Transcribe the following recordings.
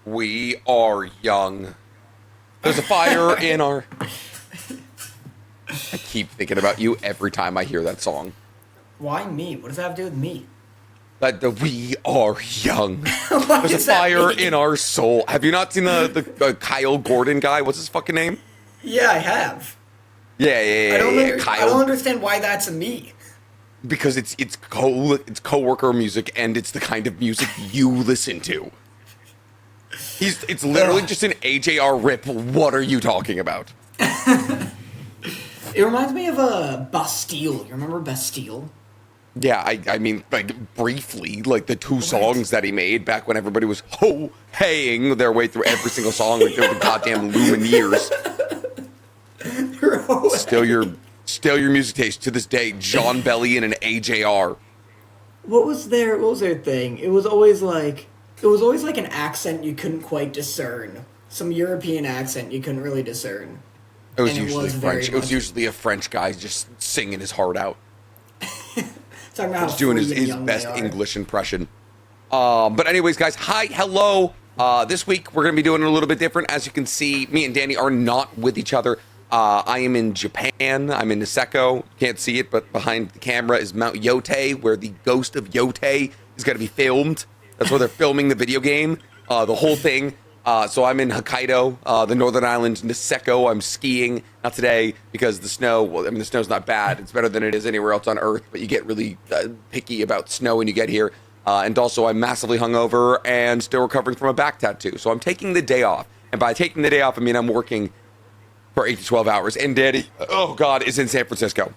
We are young. There's a fire in our... I keep thinking about you every time I hear that song. Why me? What does that have to do with me? But we are young. There's a fire in our soul. Have you not seen the Kyle Gordon guy? What's his fucking name? Yeah, I have. Yeah, Kyle. I don't understand why that's a me. Because it's coworker music, and it's the kind of music you listen to. It's literally just an AJR rip. What are you talking about? It reminds me of Bastille. You remember Bastille? Yeah, I mean, like, briefly, like, the two songs that he made back when everybody was ho-haying their way through every single song like they were the goddamn Lumineers. Still your music taste to this day. John Bellion and AJR. What was their thing? It was always like an accent you couldn't quite discern. Some European accent you couldn't really discern. It was usually French. It was usually a French guy just singing his heart out. Talking about how doing his best English impression. But anyways, guys, hi, hello. This week we're going to be doing it a little bit different. As you can see, me and Danny are not with each other. I am in Japan. I'm in Niseko. Can't see it, but behind the camera is Mount Yotei, where the ghost of Yotei is going to be filmed. That's where they're filming the video game, the whole thing. So I'm in Hokkaido, the northern island, Niseko. I'm skiing, not today, because the snow, well, I mean, the snow's not bad. It's better than it is anywhere else on Earth, but you get really picky about snow when you get here. And also, I'm massively hungover and still recovering from a back tattoo. So I'm taking the day off. And by taking the day off, I mean I'm working for 8 to 12 hours. And Daddy, oh God, is in San Francisco.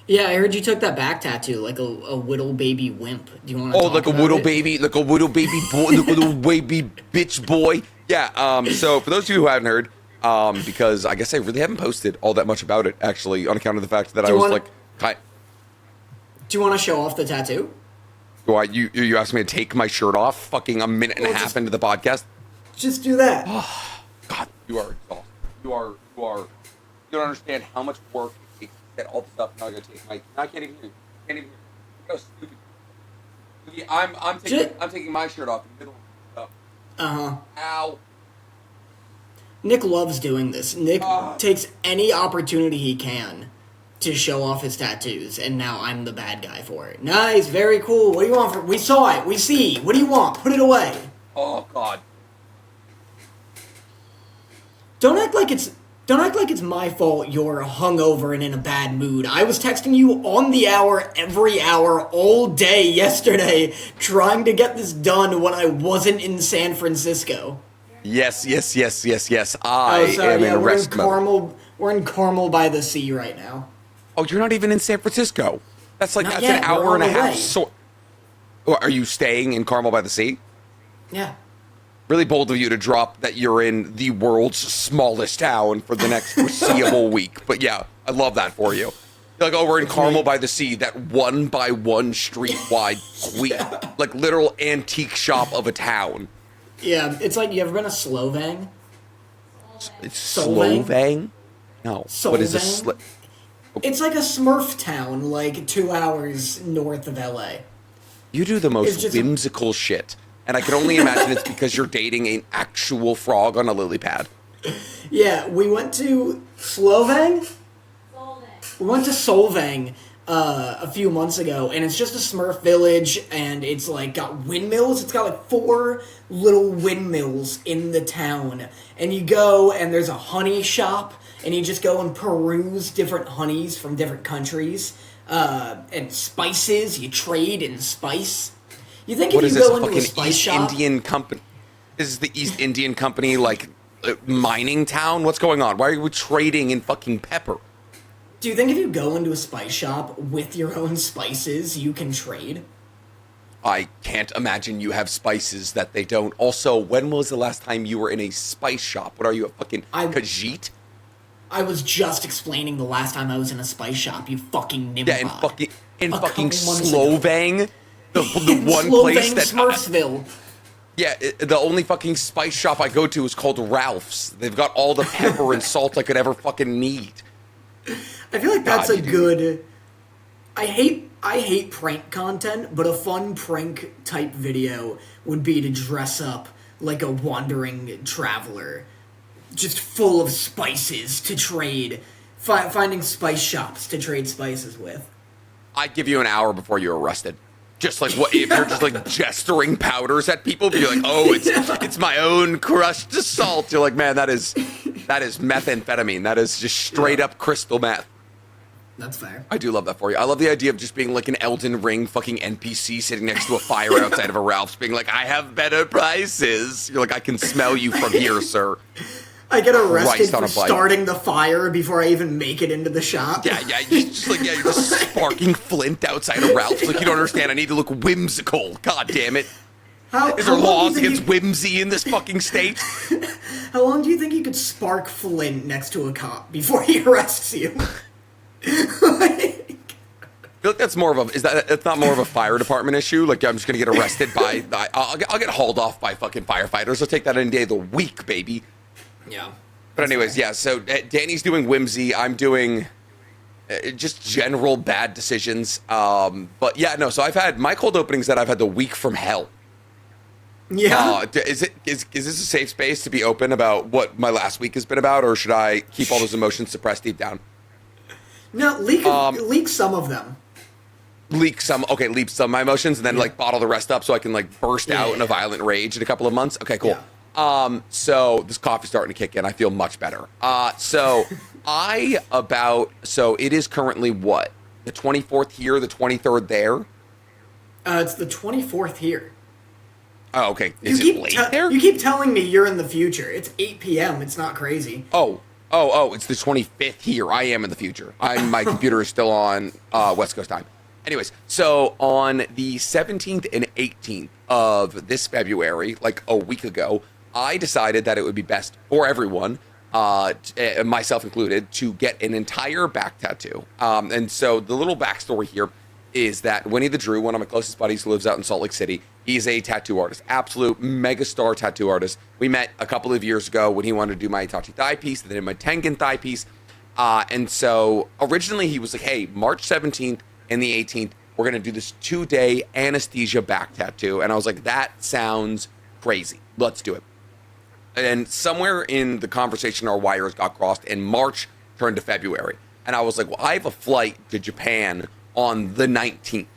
Yeah, I heard you took that back tattoo like a whittle baby wimp. Do you want to talk like a about whittle it? baby, like a whittle baby boy, like a little baby bitch boy. Yeah, so for those of you who haven't heard, because I guess I really haven't posted all that much about it, actually, on account of the fact that I was like... Do you want to show off the tattoo? Why, you asked me to take my shirt off fucking a minute and a half into the podcast? Just do that. God, you are exhausted. You don't understand how much work it takes to get all the stuff. Now I gotta take my... I can't even hear you. Can't even hear you. Go stupid. I'm taking my shirt off in the middle of the stuff. Ow. Nick loves doing this. Nick takes any opportunity he can to show off his tattoos, and now I'm the bad guy for it. Nice, very cool. What do you want? We saw it. We see. What do you want? Put it away. Oh God. Don't act like it's my fault you're hungover and in a bad mood. I was texting you on the hour, every hour, all day yesterday, trying to get this done when I wasn't in San Francisco. Yes. I am in rest mode. We're in Carmel by the sea right now. Oh, you're not even in San Francisco. That's Not that's yet, an hour and a half. way. So, are you staying in Carmel by the Sea? Yeah. Really bold of you to drop that you're in the world's smallest town for the next foreseeable week. But yeah, I love that for you. You're like, we're in Carmel by the Sea, that one-by-one street-wide, like literal antique shop of a town. Yeah, it's like, you ever been to Slovang? It's Solvang? Slovang? No. What is Solvang? It's like a Smurf town, like 2 hours north of LA. You do the most just whimsical shit. And I can only imagine it's because you're dating an actual frog on a lily pad. Yeah, we went to Slovang? We went to Solvang a few months ago, and it's just a Smurf village, and it's like got windmills. It's got like 4 little windmills in the town. And you go, and there's a honey shop, and you just go and peruse different honeys from different countries. And spices, you trade in spice. You think What if is you this, go a into fucking a spice East shop... Indian company? Is the East Indian company like mining town? What's going on? Why are we trading in fucking pepper? Do you think if you go into a spice shop with your own spices, you can trade? I can't imagine you have spices that they don't. Also, when was the last time you were in a spice shop? What are you, a fucking Khajiit? I was just explaining the last time I was in a spice shop, you fucking nimrod. Yeah, in fucking Slovang. The one Slovang place that... Smurfsville. Yeah, the only fucking spice shop I go to is called Ralph's. They've got all the pepper and salt I could ever fucking need. I feel like that's a good... I hate prank content, but a fun prank type video would be to dress up like a wandering traveler, just full of spices to trade, finding spice shops to trade spices with. I'd give you an hour before you're arrested. Just like what if you're just like gesturing powders at people? Be like, oh, it's my own crushed salt. You're like, man, that is methamphetamine. That is just straight up crystal meth. That's fair. I do love that for you. I love the idea of just being like an Elden Ring fucking NPC sitting next to a fire outside of a Ralph's, being like, I have better prices. You're like, I can smell you from here, sir. I get arrested for starting the fire before I even make it into the shop. Yeah, you're just sparking flint outside of Ralph's. Like, you don't understand. I need to look whimsical. God damn it. Is there laws against whimsy in this fucking state? How long do you think you could spark flint next to a cop before he arrests you? I feel like that's that's not more of a fire department issue. Like, I'm just gonna get arrested by I'll get hauled off by fucking firefighters. I'll take that any day of the week, baby. Yeah. But anyways, yeah, so Danny's doing whimsy. I'm doing just general bad decisions. But yeah, no, so I've had my cold openings that I've had the week from hell. Yeah. Is this a safe space to be open about what my last week has been about, or should I keep all those emotions suppressed deep down? No, leak some of them. Leak some of my emotions, and then like bottle the rest up so I can like burst out in a violent rage in a couple of months. Okay, cool. Yeah. So this coffee's starting to kick in. I feel much better. So it is currently what? The 24th here, the 23rd there? It's the 24th here. Oh, okay. Is it late there? You keep telling me you're in the future. It's 8 p.m. It's not crazy. Oh, it's the 25th here. I am in the future. My computer is still on West Coast time. Anyways, so on the 17th and 18th of this February, like a week ago, I decided that it would be best for everyone, myself included, to get an entire back tattoo. And so the little backstory here is that Winnie the Drew, one of my closest buddies who lives out in Salt Lake City, he's a tattoo artist, absolute megastar tattoo artist. We met a couple of years ago when he wanted to do my Itachi thigh piece, then my Tengen thigh piece. And so originally he was like, hey, March 17th and the 18th, we're going to do this 2-day anesthesia back tattoo. And I was like, that sounds crazy. Let's do it. And somewhere in the conversation, our wires got crossed, and March turned to February. And I was like, well, I have a flight to Japan on the 19th.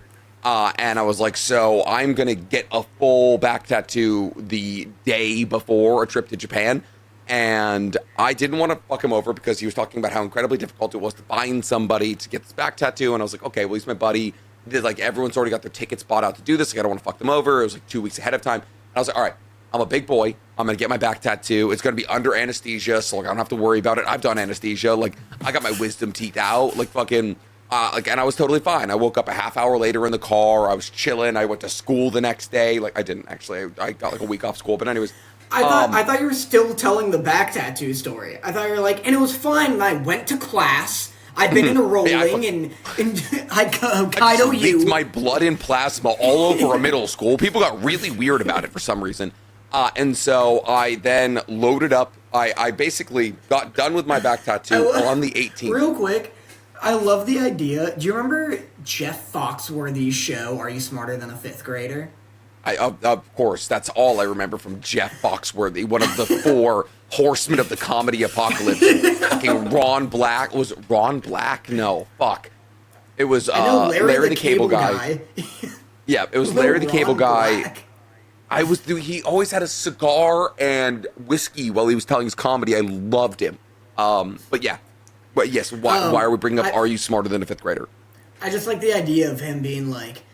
And I was like, so I'm going to get a full back tattoo the day before a trip to Japan. And I didn't want to fuck him over because he was talking about how incredibly difficult it was to find somebody to get this back tattoo. And I was like, okay, well, he's my buddy. Like, everyone's already got their tickets bought out to do this. Like, I don't want to fuck them over. It was like 2 weeks ahead of time. And I was like, all right, I'm a big boy. I'm going to get my back tattoo. It's going to be under anesthesia, so like I don't have to worry about it. I've done anesthesia. Like, I got my wisdom teeth out. Like, fucking, and I was totally fine. I woke up a half hour later in the car. I was chilling. I went to school the next day. Like, I didn't actually. I got like a week off school. But anyways. I thought you were still telling the back tattoo story. I thought you were like, and it was fine. And I went to class. I've been in a rolling and Hokkaido I leaked my blood and plasma all over a middle school. People got really weird about it for some reason. And so I then loaded up. I basically got done with my back tattoo on the 18th. Real quick, I love the idea. Do you remember Jeff Foxworthy's show, Are You Smarter Than a Fifth Grader? Of course, that's all I remember from Jeff Foxworthy, one of the 4 horsemen of the comedy apocalypse. Fucking Ron Black. Was it Ron Black? No, fuck. It was Larry the Cable Guy. Yeah, it was Larry the Cable Guy. He always had a cigar and whiskey while he was telling his comedy. I loved him. But yeah. But yes, why are we bringing up Are You Smarter Than a Fifth Grader? I just like the idea of him being like,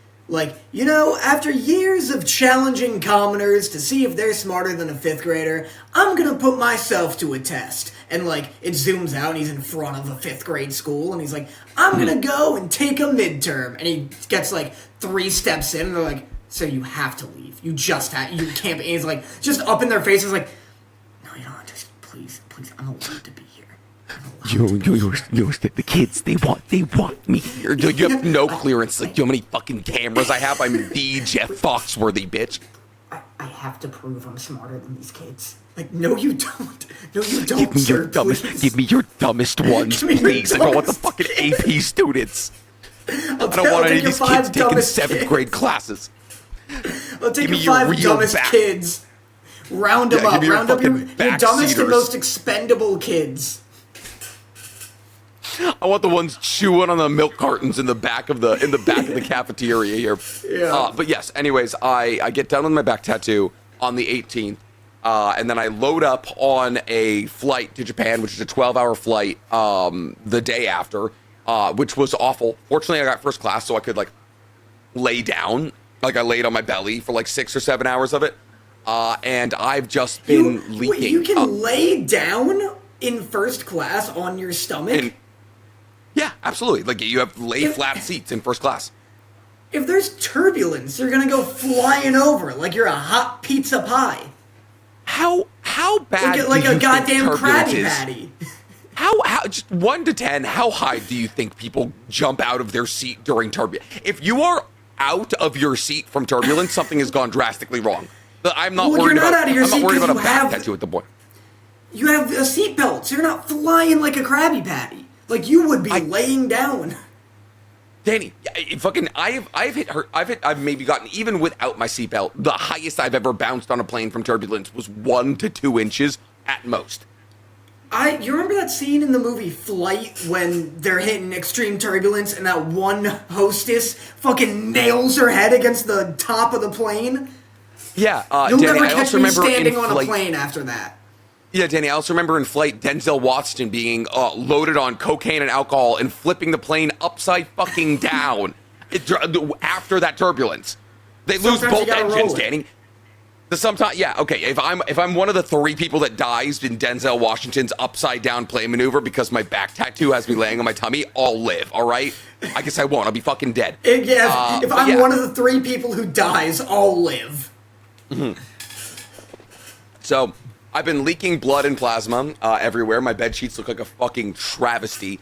you know, after years of challenging commoners to see if they're smarter than a fifth grader, I'm gonna put myself to a test. And, like, it zooms out and he's in front of a 5th grade school and he's like, I'm gonna go and take a midterm. And he gets, like, 3 steps in and they're like, so you have to leave. You can't. And he's like, just up in their faces, like, no, you don't. Just please, I'm allowed to be here. The kids, they want me here. You have no clearance. Like, you know how many fucking cameras I have? I'm the Jeff Foxworthy, bitch. I have to prove I'm smarter than these kids. Like, no, you don't. No, you don't, Give me sir, your dumbest. please. Give me your dumbest ones, please. I don't want the fucking AP students. I don't want any of these kids taking 7th grade classes. I'll take your 5 dumbest kids Round them up. Round up your dumbest and most backseaters. expendable kids. I want the ones chewing on the milk cartons in the back of the cafeteria here. Yeah. But yes, anyways, I get done with my back tattoo on the 18th, and then I load up on a flight to Japan, which is a 12-hour flight, the day after, which was awful. Fortunately, I got first class, so I could like lay down. Like I laid on my belly for like 6 or 7 hours of it, and I've just been leaking. Wait, you can lay down in first class on your stomach? Yeah, absolutely. Like you have lay-flat seats in first class. If there's turbulence, you're gonna go flying over like you're a hot pizza pie. How bad? Like do a you goddamn think turbulence Krabby is? Patty. How just 1 to 10? How high do you think people jump out of their seat during turbulence? If you are out of your seat from turbulence, something has gone drastically wrong. I'm not worried about. I'm not worried about a back tattoo at the point. You have a seatbelt, so you're not flying like a Krabby Patty. Like you would be laying down. Danny, I've maybe gotten, even without my seatbelt, the highest I've ever bounced on a plane from turbulence was 1 to 2 inches at most. You remember that scene in the movie Flight when they're hitting extreme turbulence and that one hostess fucking nails her head against the top of the plane? Yeah, You'll Danny, never I catch also me remember standing in on Flight, a plane after that. Yeah, Danny, I also remember in Flight, Denzel Washington being loaded on cocaine and alcohol and flipping the plane upside fucking down after that turbulence. They lose both engines, Danny. Sometimes, yeah, okay. If I'm one of the 3 people that dies in Denzel Washington's upside down plane maneuver because my back tattoo has me laying on my tummy, I'll live. All right. I guess I won't. I'll be fucking dead. If I'm one of the 3 people who dies, I'll live. Mm-hmm. So I've been leaking blood and plasma everywhere. My bed sheets look like a fucking travesty,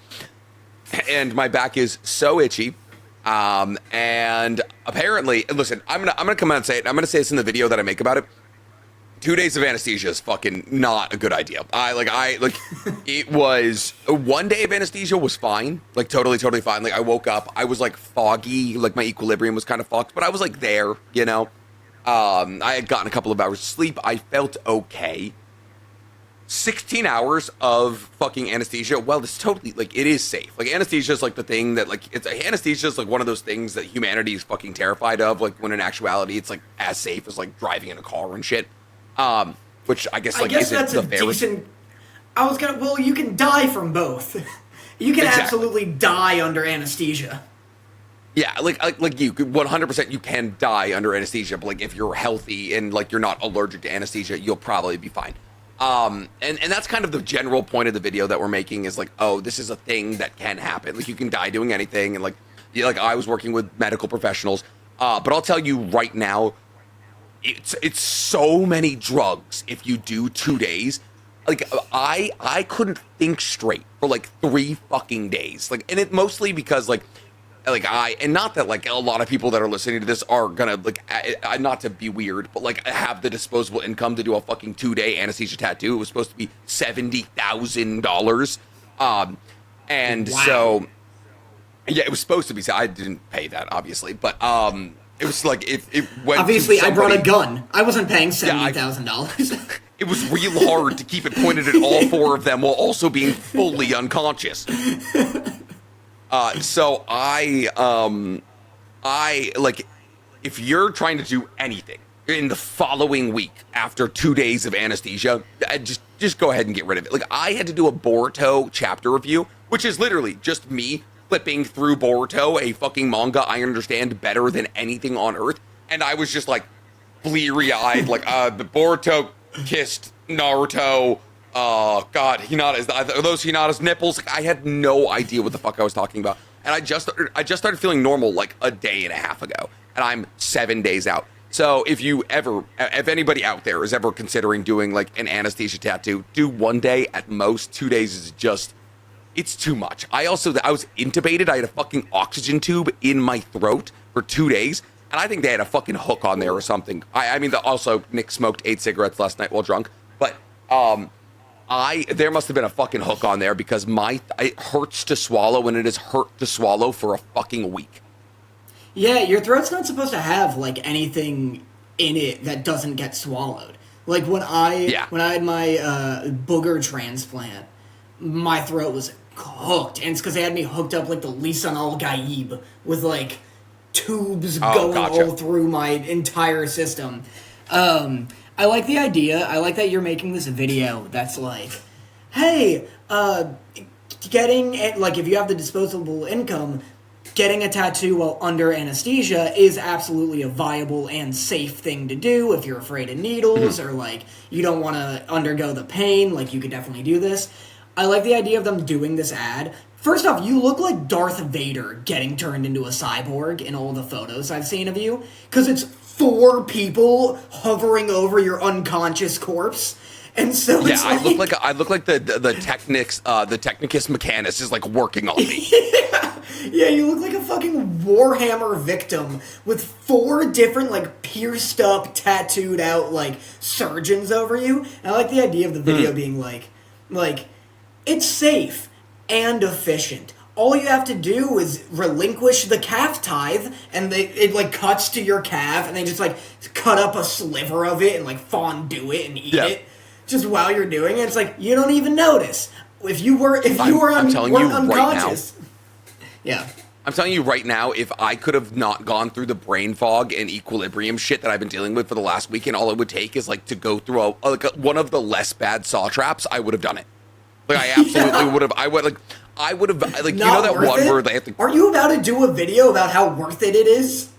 and my back is so itchy. And apparently, listen, I'm gonna come out and say it. I'm gonna say this in the video that I make about it. 2 days of anesthesia is fucking not a good idea. It was 1 day of anesthesia was fine, like totally fine. Like I woke up, I was like foggy, like my equilibrium was kind of fucked, but I was like there, you know. I had gotten a couple of hours of sleep. I felt okay. 16 hours of fucking anesthesia. Well, it's totally, like, it is safe. Like, anesthesia is, like, the thing that, like, anesthesia is, like, one of those things that humanity is fucking terrified of, like, when in actuality it's, like, as safe as, like, driving in a car and shit. Which I guess, like, isn't that's the a fairest. decent... well, you can die from both. You can absolutely die under anesthesia. Yeah, like you, 100% you can die under anesthesia, but, like, if you're healthy and, like, you're not allergic to anesthesia, you'll probably be fine. And that's kind of the general point of the video that we're making is like, oh, this is a thing that can happen. Like, you can die doing anything. And like I was working with medical professionals. But I'll tell you right now, it's so many drugs if you do 2 days. Like, I couldn't think straight for like 3 fucking days. Like, and it mostly because and not that like a lot of people that are listening to this are gonna like, not to be weird, but like have the disposable income to do a fucking 2-day anesthesia tattoo. It was supposed to be $70,000, and wow. So yeah, it was supposed to be. So I didn't pay that, obviously, but it was like it went. Obviously, to somebody, I brought a gun. I wasn't paying $70,000. It was real hard to keep it pointed at all 4 of them while also being fully unconscious. So I like, if you're trying to do anything in the following week after 2 days of anesthesia, just go ahead and get rid of it. Like, I had to do a Boruto chapter review, which is literally just me flipping through Boruto, a fucking manga I understand better than anything on earth. And I was just like bleary-eyed, like, the Boruto kissed Naruto. Oh, God, are those Hinata's nipples? Like, I had no idea what the fuck I was talking about. And I just started feeling normal like a day and a half ago. And I'm 7 days out. So if anybody out there is ever considering doing like an anesthesia tattoo, do 1 day at most. 2 days is just, it's too much. I was intubated. I had a fucking oxygen tube in my throat for 2 days. And I think they had a fucking hook on there or something. I mean, also, Nick smoked 8 cigarettes last night while drunk. But, there must have been a fucking hook on there because it hurts to swallow, and it has hurt to swallow for a fucking week. Yeah, your throat's not supposed to have, like, anything in it that doesn't get swallowed. Like when I had my booger transplant, my throat was hooked, and it's because they had me hooked up like the Lisan Al Gaib with like tubes going all through my entire system. I like the idea. I like that you're making this video that's like, hey, getting like if you have the disposable income, getting a tattoo while under anesthesia is absolutely a viable and safe thing to do if you're afraid of needles or like you don't want to undergo the pain. Like you could definitely do this. I like the idea of them doing this ad. First off, you look like Darth Vader getting turned into a cyborg in all the photos I've seen of you, because it's 4 people hovering over your unconscious corpse. And so it's I look like the Technicus Mechanus is like working on me. Yeah, you look like a fucking Warhammer victim with 4 different like pierced up, tattooed out like surgeons over you. And I like the idea of the video being like it's safe and efficient. All you have to do is relinquish the calf tithe, and it like cuts to your calf, and they just like cut up a sliver of it and like fondue it and eat it. Just while you're doing it, it's like you don't even notice. If you were unconscious. Yeah. I'm telling you right now, if I could have not gone through the brain fog and equilibrium shit that I've been dealing with for the last week, and all it would take is like to go through one of the less bad saw traps, I would have done it. Like I absolutely would have. I would have like you know that one where they have to. Are you about to do a video about how worth it is?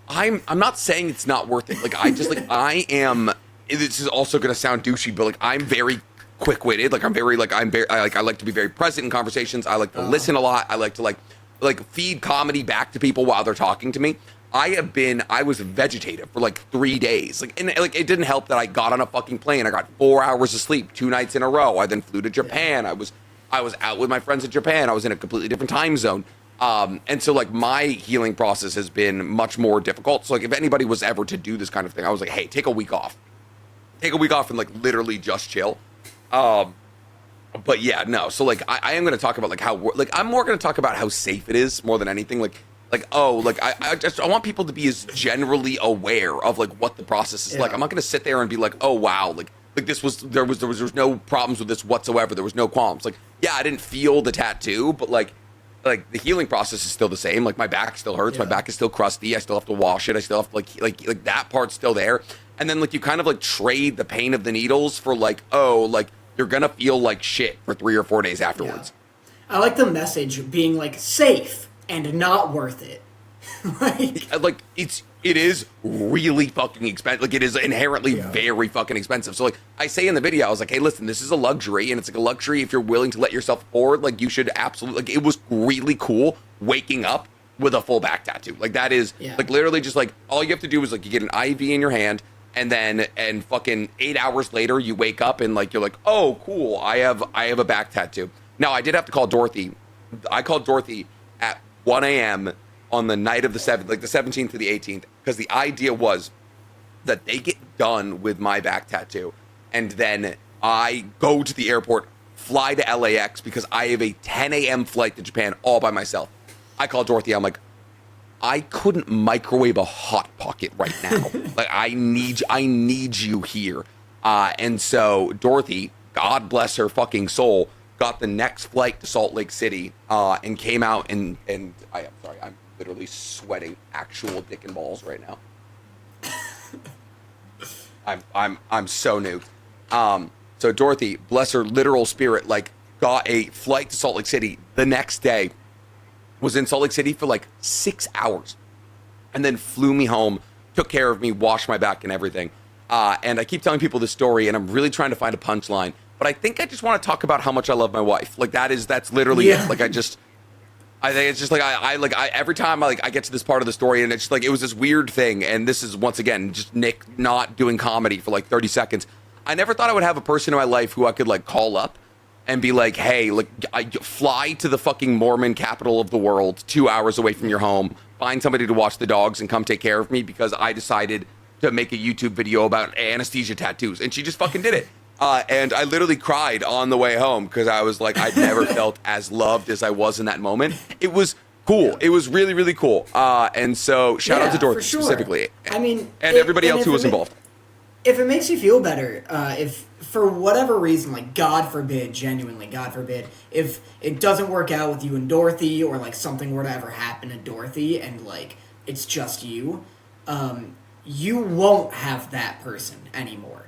I'm not saying it's not worth it. Like I am. This is also going to sound douchey, but like I'm very quick-witted. Like I like to be very present in conversations. I like to listen a lot. I like to like feed comedy back to people while they're talking to me. I was vegetative for like 3 days. Like it didn't help that I got on a fucking plane. I got 4 hours of sleep 2 nights in a row. I then flew to Japan. I was out with my friends in Japan. I was in a completely different time zone. And so like my healing process has been much more difficult. So like if anybody was ever to do this kind of thing, I was like, hey, take a week off. Take a week off and like literally just chill. But yeah, no. So like I am going to talk about like how like I'm more going to talk about how safe it is more than anything. I want people to be as generally aware of like what the process is like. I'm not going to sit there and be like, oh wow, like there was no problems with this whatsoever. There was no qualms. Like yeah, I didn't feel the tattoo, but like the healing process is still the same. Like my back still hurts. My back is still crusty. I still have to wash it. I still have to like that part's still there. And then like you kind of like trade the pain of the needles for like, oh, like you're gonna feel like shit for 3 or 4 days afterwards. Yeah. I like the message being like safe and not worth it. like it is really fucking expensive. Like it is inherently very fucking expensive. So like I say in the video, I was like, hey, listen, this is a luxury, and it's like a luxury if you're willing to let yourself afford. Like you should absolutely. Like it was really cool waking up with a full back tattoo. Like that is like literally just like all you have to do is like you get an IV in your hand. And fucking 8 hours later, you wake up and like you're like, oh, cool, I have a back tattoo. Now I did have to call Dorothy. I called Dorothy at 1 a.m. on the night of the 17th to the 18th, because the idea was that they get done with my back tattoo, and then I go to the airport, fly to LAX because I have a 10 a.m. flight to Japan all by myself. I called Dorothy. I'm like, I couldn't microwave a Hot Pocket right now. Like I need you here. And so Dorothy, God bless her fucking soul, got the next flight to Salt Lake City, and came out and I'm sorry, I'm literally sweating actual dick and balls right now. I'm so new. So Dorothy, bless her literal spirit, like got a flight to Salt Lake City the next day. Was in Salt Lake City for like 6 hours, and then flew me home, took care of me, washed my back and everything. And I keep telling people this story, and I'm really trying to find a punchline, but I think I just want to talk about how much I love my wife. Like that's literally it. Like I think it's just like I every time I get to this part of the story, and it's just like it was this weird thing. And this is once again just Nick not doing comedy for like 30 seconds. I never thought I would have a person in my life who I could like call up and be like, hey, like, I fly to the fucking Mormon capital of the world, 2 hours away from your home, find somebody to watch the dogs and come take care of me because I decided to make a YouTube video about anesthesia tattoos. And she just fucking did it. And I literally cried on the way home because I was like, I'd never felt as loved as I was in that moment. It was cool. It was really, really cool. And so shout out to Dorothy specifically. I mean, and everybody else who was involved. if it makes you feel better, if for whatever reason, like God forbid, genuinely, God forbid, if it doesn't work out with you and Dorothy, or like something were to ever happen to Dorothy, and like it's just you, you won't have that person anymore.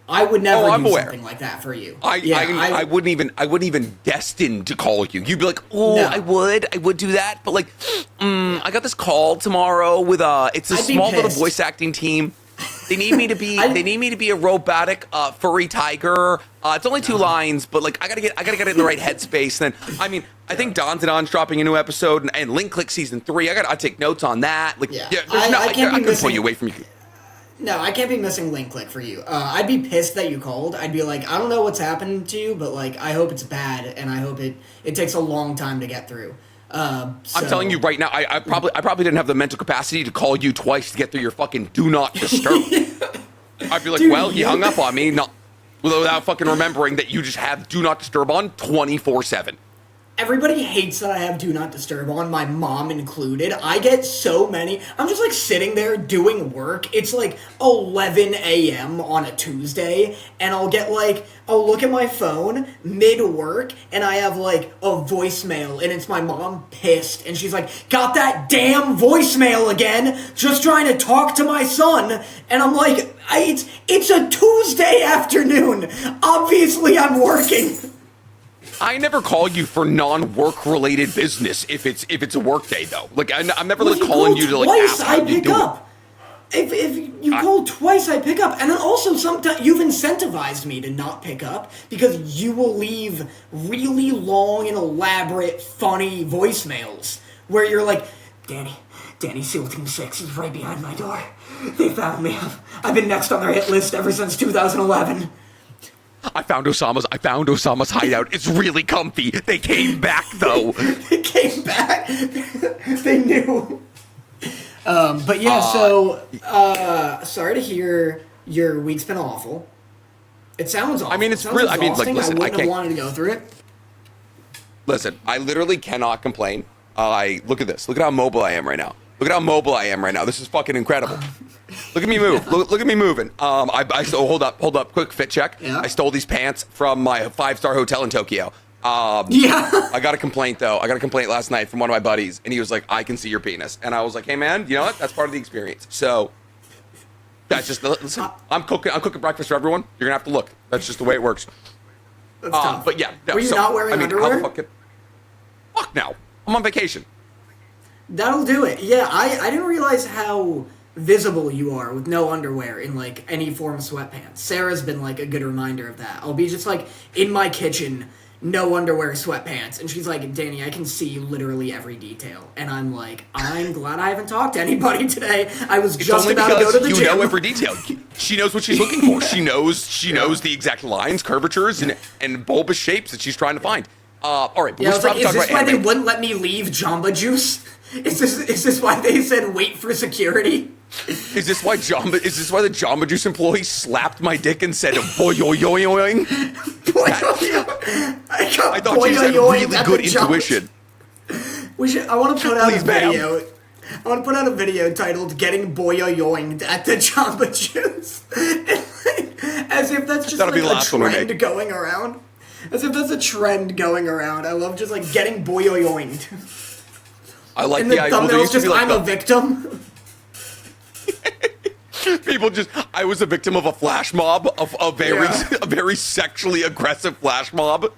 I would never do something like that for you. I wouldn't even destine to call you. You'd be like, oh, no. I would do that, but like, I got this call tomorrow with it's a small little voice acting team. They need me to be a robotic furry tiger. It's only 2 lines, but like I gotta get it in the right headspace. Then I think Dan's dropping a new episode, and Link Click season 3. I take notes on that. Like I couldn't pull you away from you. No, I can't be missing Link Click for you. I'd be pissed that you called. I'd be like, I don't know what's happened to you, but like I hope it's bad, and I hope it takes a long time to get through. I'm telling you right now, I probably didn't have the mental capacity to call you twice to get through your fucking do not disturb. I'd be like, dude, well, he hung up on me, without fucking remembering that you just have do not disturb on 24/7. Everybody hates that I have Do Not Disturb on, my mom included. I get so many. I'm just like sitting there doing work. It's like 11 a.m. on a Tuesday, and I'll look at my phone mid-work, and I have like a voicemail, and it's my mom pissed, and she's like, got that damn voicemail again, just trying to talk to my son. And I'm like, it's a Tuesday afternoon. Obviously I'm working. I never call you for non-work related business if it's a work day though. Like I'm never like calling you to like ask how you do it. If you call twice, I pick up. And then also sometimes you've incentivized me to not pick up because you will leave really long and elaborate, funny voicemails where you're like, Danny, SEAL Team 6 is right behind my door. They found me. I've been next on their hit list ever since 2011. I found Osama's hideout. It's really comfy. They came back, though. They came back. They knew. But yeah, sorry to hear your week's been awful. It sounds awful. I mean, it's really. I mean, like, listen, I wouldn't have wanted to go through it. Listen, I literally cannot complain. Look at this. Look at how mobile I am right now. This is fucking incredible. Look at me move. Look at me moving. Hold up. Quick fit check. Yeah. I stole these pants from my 5-star hotel in Tokyo. I got a complaint though. I got a complaint last night from one of my buddies, and he was like, "I can see your penis," and I was like, "Hey man, you know what? That's part of the experience." So that's just listen. I'm cooking breakfast for everyone. You're gonna have to look. That's just the way it works. That's tough. But yeah, no, were you not wearing underwear? Fuck no. I'm on vacation. That'll do it. Yeah, I didn't realize how visible you are with no underwear in like any form of sweatpants. Sarah's been like a good reminder of that. I'll be just like in my kitchen, no underwear, sweatpants, and she's like, Danny, I can see literally every detail. And I'm like, I'm glad I haven't talked to anybody today. I was just about to go to the gym. You know every detail. She knows what she's looking for. She knows the exact lines, curvatures, and bulbous shapes that she's trying to find. All right, but yeah, is this why they wouldn't let me leave Jamba Juice? Is this why they said wait for security? Is this why the Jamba Juice employee slapped my dick and said boy yo yo yoing? I thought you had really good intuition. I want to put out a video. I want to put out a video titled "Getting boyo-yoinged at the Jamba Juice," as if that's just like a trend going around. As if that's a trend going around. I love just like getting boyo-yoinged. I like the thumbnail's just like, I'm a victim. People I was a victim of a flash mob, of a very sexually aggressive flash mob.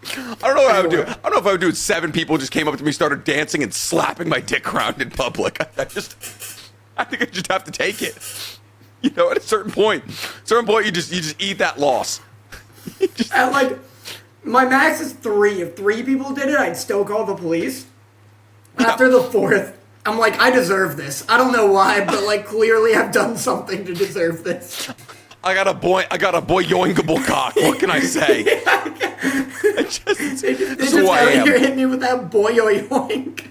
I don't know what I would do. I don't know if I would do it. 7 people just came up to me, started dancing and slapping my dick around in public. I think I just have to take it. You know, at a certain point, you just eat that loss. And like, my max is 3. If 3 people did it, I'd still call the police. After the 4th, I'm like, I deserve this. I don't know why, but like, clearly I've done something to deserve this. I got a boy yoinkable cock. What can I say? They just out here hitting me with that boy yoink.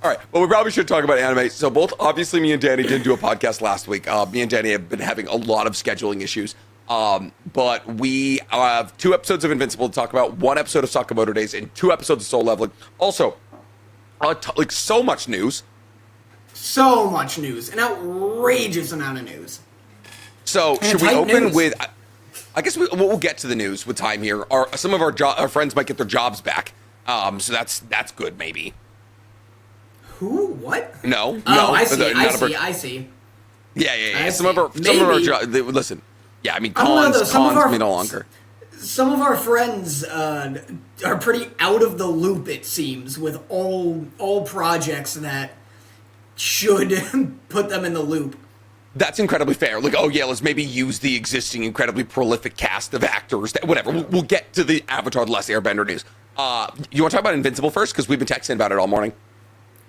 All right, well, we probably should talk about anime. So obviously, me and Danny didn't do a podcast last week. Me and Danny have been having a lot of scheduling issues. But we have 2 episodes of Invincible to talk about, 1 episode of Sakamoto Days, and 2 episodes of Soul Leveling. Also, so much news. So much news. An outrageous amount of news. So And should we tight open news. with? I guess we'll get to the news with time here. Some of our friends might get their jobs back. So that's good maybe. Who? What? No. Oh, I see. Not I see. Yeah. I Some of our Maybe. listen. Yeah, I mean I don't know, though. cons me no longer. Some of our friends are pretty out of the loop, it seems, with all projects that should put them in the loop. That's incredibly fair. Like, oh yeah, let's maybe use the existing incredibly prolific cast of actors. Whatever. We'll get to the Avatar: The Last Airbender news. You want to talk about Invincible first? Because we've been texting about it all morning.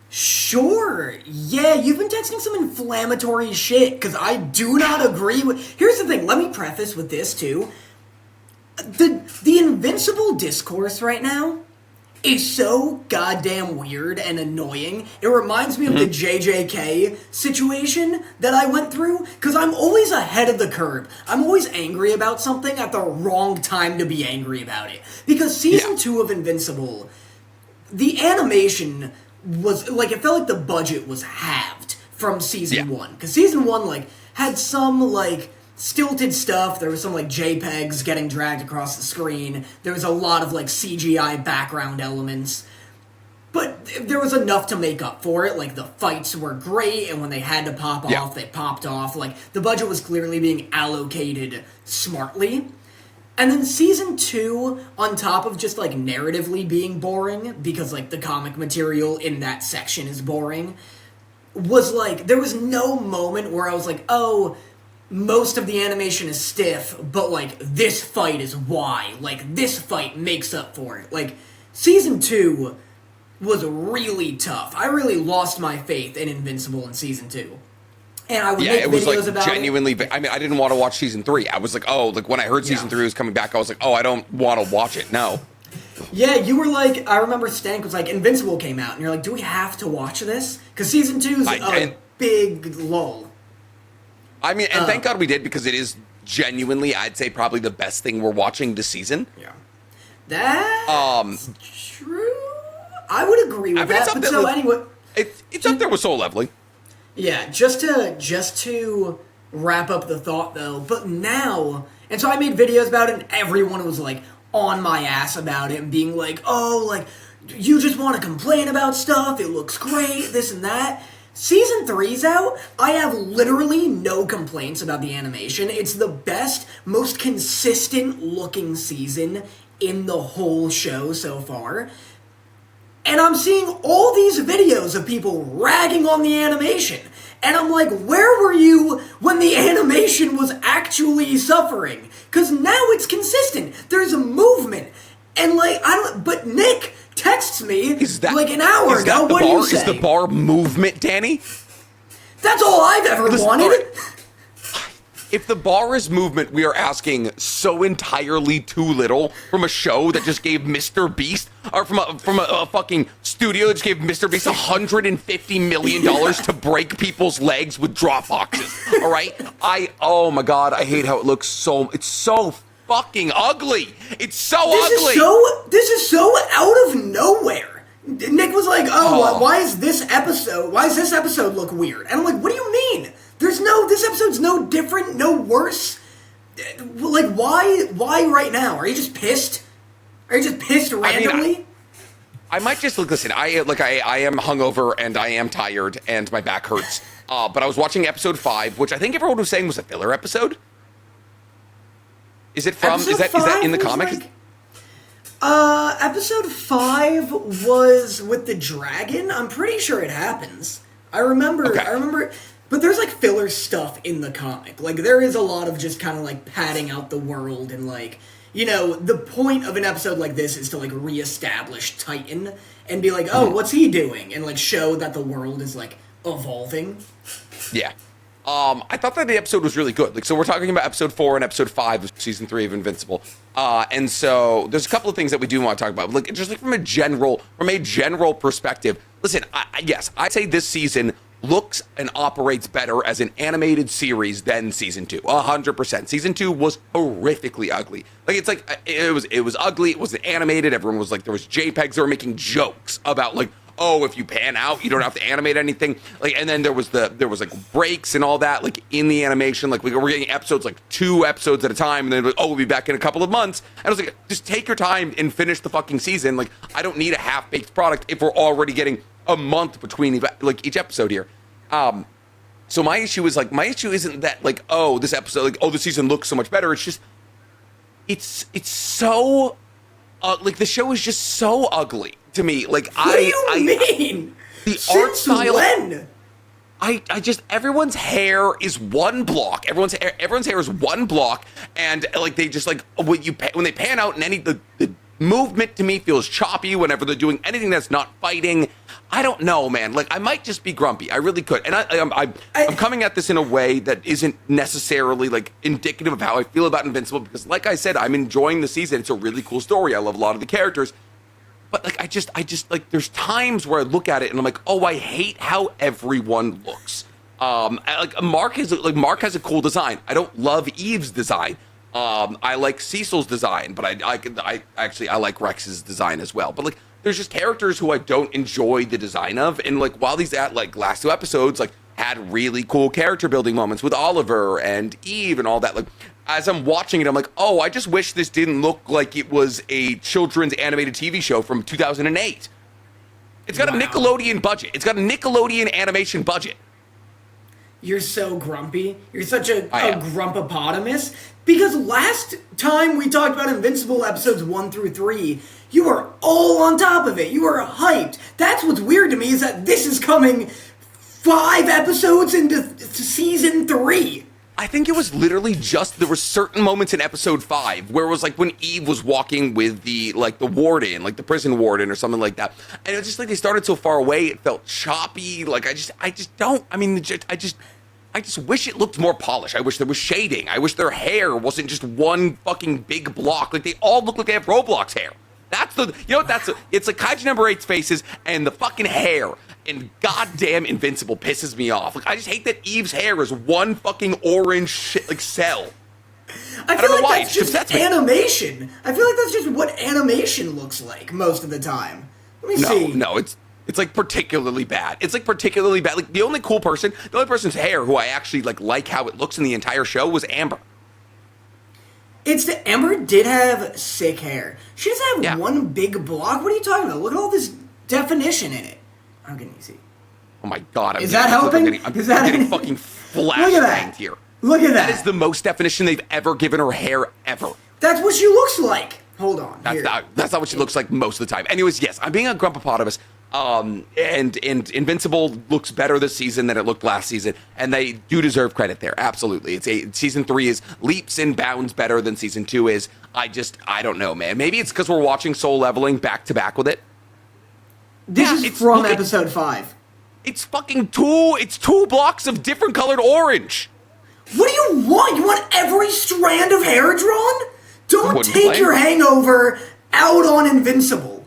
Sure. Yeah, you've been texting some inflammatory shit, because I do not agree with... Here's the thing, let me preface with this, too. The Invincible discourse right now is so goddamn weird and annoying. It reminds me of the JJK situation that I went through, because I'm always ahead of the curve. I'm always angry about something at the wrong time to be angry about it. Because Season 2 of Invincible, the animation was, like, it felt like the budget was halved from Season 1. Because Season 1, like, had some, like, stilted stuff. There was some, like, JPEGs getting dragged across the screen. There was a lot of, like, CGI background elements. But there was enough to make up for it. Like, the fights were great, and when they had to pop off, they popped off. Like, the budget was clearly being allocated smartly. And then Season 2, on top of just, like, narratively being boring, because, like, the comic material in that section is boring, was, like, there was no moment where I was like, oh, most of the animation is stiff, but, like, this fight is why. Like, this fight makes up for it. Like, Season 2 was really tough. I really lost my faith in Invincible in Season 2. And I would make it was videos like about genuinely. it. I mean, I didn't want to watch Season 3. I was like, oh, like when I heard Season 3 was coming back, I was like, oh, I don't want to watch it. No. Yeah, you were like, I remember Stank was like, Invincible came out, and you're like, do we have to watch this? Because Season 2's a big lull. I mean, and thank God we did, because it is genuinely, I'd say, probably the best thing we're watching this season. Yeah. That's true. I would agree with that. But so anyway, it's up there with Soul Leveling. Yeah, just to wrap up the thought though, but now, and so I made videos about it, and everyone was like on my ass about it and being like, oh, like, you just want to complain about stuff, it looks great, this and that. Season 3's out. I have literally no complaints about the animation. It's the best, most consistent looking season in the whole show so far. And I'm seeing all these videos of people ragging on the animation. And I'm like, where were you when the animation was actually suffering? Because now it's consistent. There's a movement. And like, but Nick texts me like an hour ago. What do you say? Is the bar movement, Danny? That's all I've ever wanted. If the bar is movement, we are asking so entirely too little from a show that just gave Mr. Beast, or from a fucking studio that just gave Mr. Beast $150 million to break people's legs with drop boxes. All right, oh my God, I hate how it looks. It's so fucking ugly. It's so ugly. This is so out of nowhere. Nick was like, why is this episode look weird? And I'm like, what do you mean? This episode's no different, no worse. Like, why right now? Are you just pissed? Are you just pissed randomly? I might just listen. I am hungover and I am tired and my back hurts. But I was watching episode 5, which I think everyone was saying was a filler episode. Is it from? Is that in the comic? Episode 5 was with the dragon. I'm pretty sure it happens. I remember. But there's, like, filler stuff in the comic. Like, there is a lot of just kind of, like, padding out the world and, like, you know, the point of an episode like this is to, like, reestablish Titan and be like, oh, what's he doing? And, like, show that the world is, like, evolving. Yeah. I thought that the episode was really good. Like, so we're talking about episode 4 and episode 5 of season 3 of Invincible. And so there's a couple of things that we do want to talk about. Like, just like from a general perspective. Listen, yes, I'd say this season looks and operates better as an animated series than season 2. 100%. Season 2 was horrifically ugly. Like, it's like, it was ugly, it wasn't animated, everyone was like, there was JPEGs, they were making jokes about like, oh, if you pan out, you don't have to animate anything. Like, and then there was like breaks and all that, like in the animation, like we're getting episodes, like 2 episodes at a time, and then like, oh, we'll be back in a couple of months. And I was like, just take your time and finish the fucking season. Like, I don't need a half-baked product if we're already getting a month between like each episode here. So my issue isn't that like, oh, this episode, like, oh, the season looks so much better. It's just, it's so, like, the show is just so ugly to me. Like, what do you mean? The Since art style. When? I just, everyone's hair is one block. Everyone's hair is one block, and like they just like when they pan out, and the movement to me feels choppy whenever they're doing anything that's not fighting. I don't know, man. Like, I might just be grumpy. I really could. And I'm coming at this in a way that isn't necessarily, like, indicative of how I feel about Invincible, because, like I said, I'm enjoying the season. It's a really cool story. I love a lot of the characters. But, like, I just, like, there's times where I look at it and I'm like, oh, I hate how everyone looks. Mark has a cool design. I don't love Eve's design. I like Cecil's design, but I like Rex's design as well. But like, there's just characters who I don't enjoy the design of, and like while these last 2 episodes like had really cool character building moments with Oliver and Eve and all that, like as I'm watching it, I'm like, oh, I just wish this didn't look like it was a children's animated TV show from 2008. It's got a Nickelodeon budget. It's got a Nickelodeon animation budget. You're so grumpy. You're such a grumpopotamus. Because last time we talked about Invincible episodes 1 through 3, you were all on top of it. You were hyped. That's what's weird to me, is that this is coming 5 episodes into season 3. I think it was literally just, there were certain moments in episode 5 where it was like when Eve was walking with the warden, like the prison warden or something like that. And it was just like they started so far away, it felt choppy. Like I just wish it looked more polished. I wish there was shading. I wish their hair wasn't just one fucking big block. Like they all look like they have Roblox hair. That's it's like Kaiju number 8's faces and the fucking hair. And goddamn Invincible pisses me off. Like I just hate that Eve's hair is one fucking orange cell. I feel like that's just animation. I feel like that's just what animation looks like most of the time. Let me see. No, it's like particularly bad. It's like particularly bad. Like the only person's hair who I actually like how it looks in the entire show was Amber. Amber did have sick hair. She doesn't have one big block. What are you talking about? Look at all this definition in it. I'm getting easy. Oh my god! Is that helping? I'm getting fucking flashbanged here. Look at that. That is the most definition they've ever given her hair ever. That's what she looks like. Hold on. That's not what she looks like most of the time. Anyways, yes, I'm being a grumpopotamus. And Invincible looks better this season than it looked last season, and they do deserve credit there. Absolutely. Season 3 is leaps and bounds better than season 2 is. I don't know, man. Maybe it's because we're watching Soul Leveling back to back with it. This is from episode 5. It's fucking 2 blocks of different colored orange. What do you want? You want every strand of hair drawn? Don't take your hangover out on Invincible.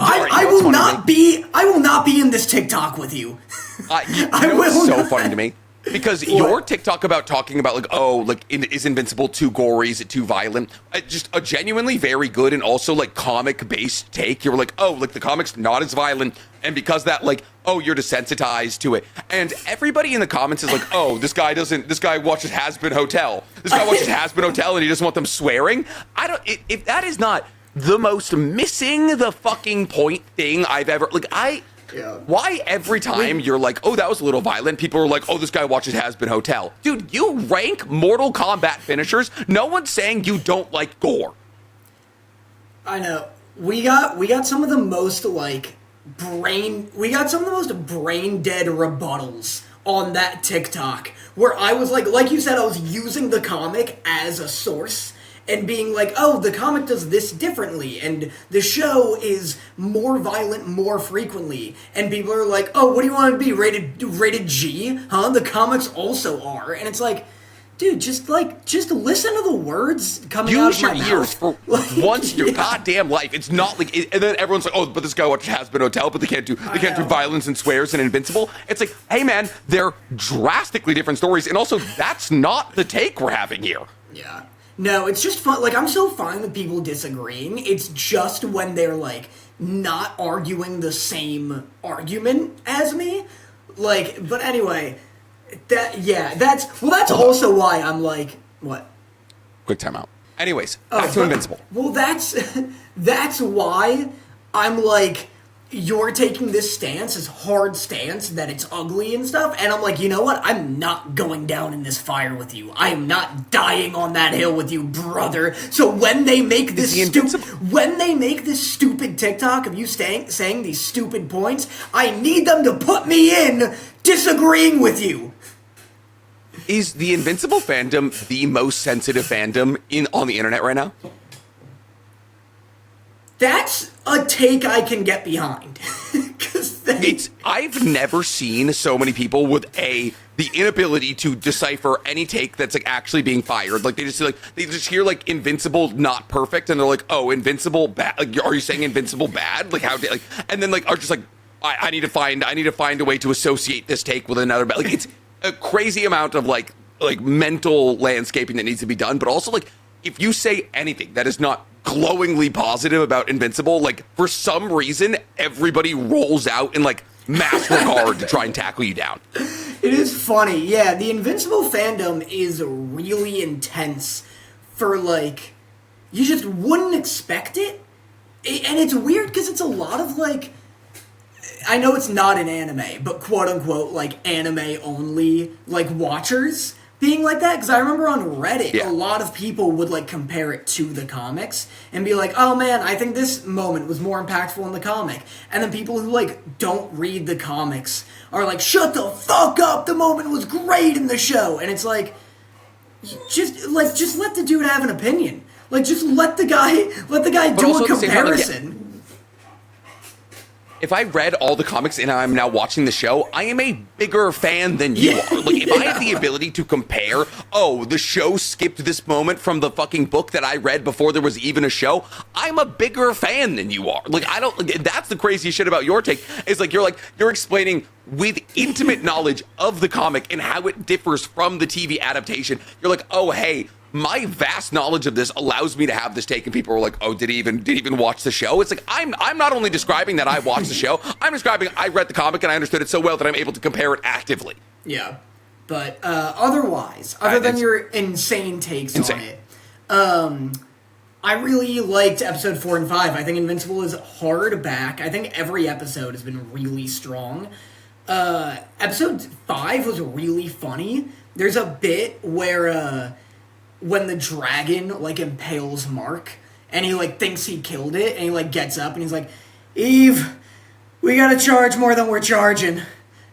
I will not be in this TikTok with you. It's so funny to me. Because your TikTok about talking about, like, oh, like, is Invincible too gory? Is it too violent? Just a genuinely very good and also, like, comic-based take. You were like, oh, like, the comic's not as violent. And because that, like, oh, you're desensitized to it. And everybody in the comments is like, oh, this guy watches Has-Been Hotel. This guy watches Has-Been Hotel and he doesn't want them swearing. If that is not the most missing the fucking point thing I've ever, like, yeah. Why every time you're like, oh, that was a little violent, people are like, oh, this guy watches Has-Been Hotel. Dude, you rank Mortal Kombat finishers. No one's saying you don't like gore. I know. We got some of the most brain dead rebuttals on that TikTok where I was like you said, I was using the comic as a source and being like, oh, the comic does this differently, and the show is more violent more frequently. And people are like, oh, what do you want to be, rated G? Huh? The comics also are. And it's like, dude, just listen to the words coming out of my mouth. Use your ears for once in your goddamn life. It's not like, and then everyone's like, oh, but this guy watches Has-Been Hotel, but they can't do violence and swears and Invincible. It's like, hey man, they're drastically different stories, and also that's not the take we're having here. Yeah. No, it's just fun. Like, I'm so fine with people disagreeing. It's just when they're, like, not arguing the same argument as me. Like, but anyway, that's also why I'm like, what? Quick timeout. Anyways, back to Invincible. Well, that's why I'm like, you're taking this stance, this hard stance, that it's ugly and stuff, and I'm like, you know what? I'm not going down in this fire with you. I am not dying on that hill with you, brother. So when they make this stupid TikTok of you saying these stupid points, I need them to put me in disagreeing with you. Is the Invincible fandom the most sensitive fandom on the internet right now? That's a take I can get behind. I've never seen so many people with the inability to decipher any take that's like actually being fired. Like they just hear like Invincible not perfect, and they're like, oh, Invincible bad. Like, are you saying Invincible bad? Like and then like are just like I need to find a way to associate this take with another. Like it's a crazy amount of like mental landscaping that needs to be done, but also like if you say anything that is not glowingly positive about Invincible, like for some reason everybody rolls out in like mass regard to try and tackle you down. It is funny, yeah. The Invincible fandom is really intense for like, you just wouldn't expect it. And it's weird because it's a lot of like, I know it's not an anime, but quote unquote like anime only like watchers being like that, because I remember on Reddit, a lot of people would, like, compare it to the comics and be like, oh, man, I think this moment was more impactful in the comic. And then people who, like, don't read the comics are like, shut the fuck up, the moment was great in the show. And it's like, just let the dude have an opinion. Like, just let the guy do a comparison. If I read all the comics and I'm now watching the show, I am a bigger fan than you are. Like, if I have the ability to compare, oh, the show skipped this moment from the fucking book that I read before there was even a show, I'm a bigger fan than you are. Like, that's the craziest shit about your take, is like, you're explaining with intimate knowledge of the comic and how it differs from the TV adaptation. You're like, oh, hey, my vast knowledge of this allows me to have this take, and people are like, oh, did he even watch the show? It's like, I'm not only describing that I watched the show, I'm describing I read the comic and I understood it so well that I'm able to compare it actively. Yeah. But other than your insane takes on it, I really liked episode 4 and 5. I think Invincible is hard back. I think every episode has been really strong. Episode 5 was really funny. There's a bit where, when the dragon, like, impales Mark, and he, like, thinks he killed it, and he, like, gets up, and he's like, Eve, we gotta charge more than we're charging.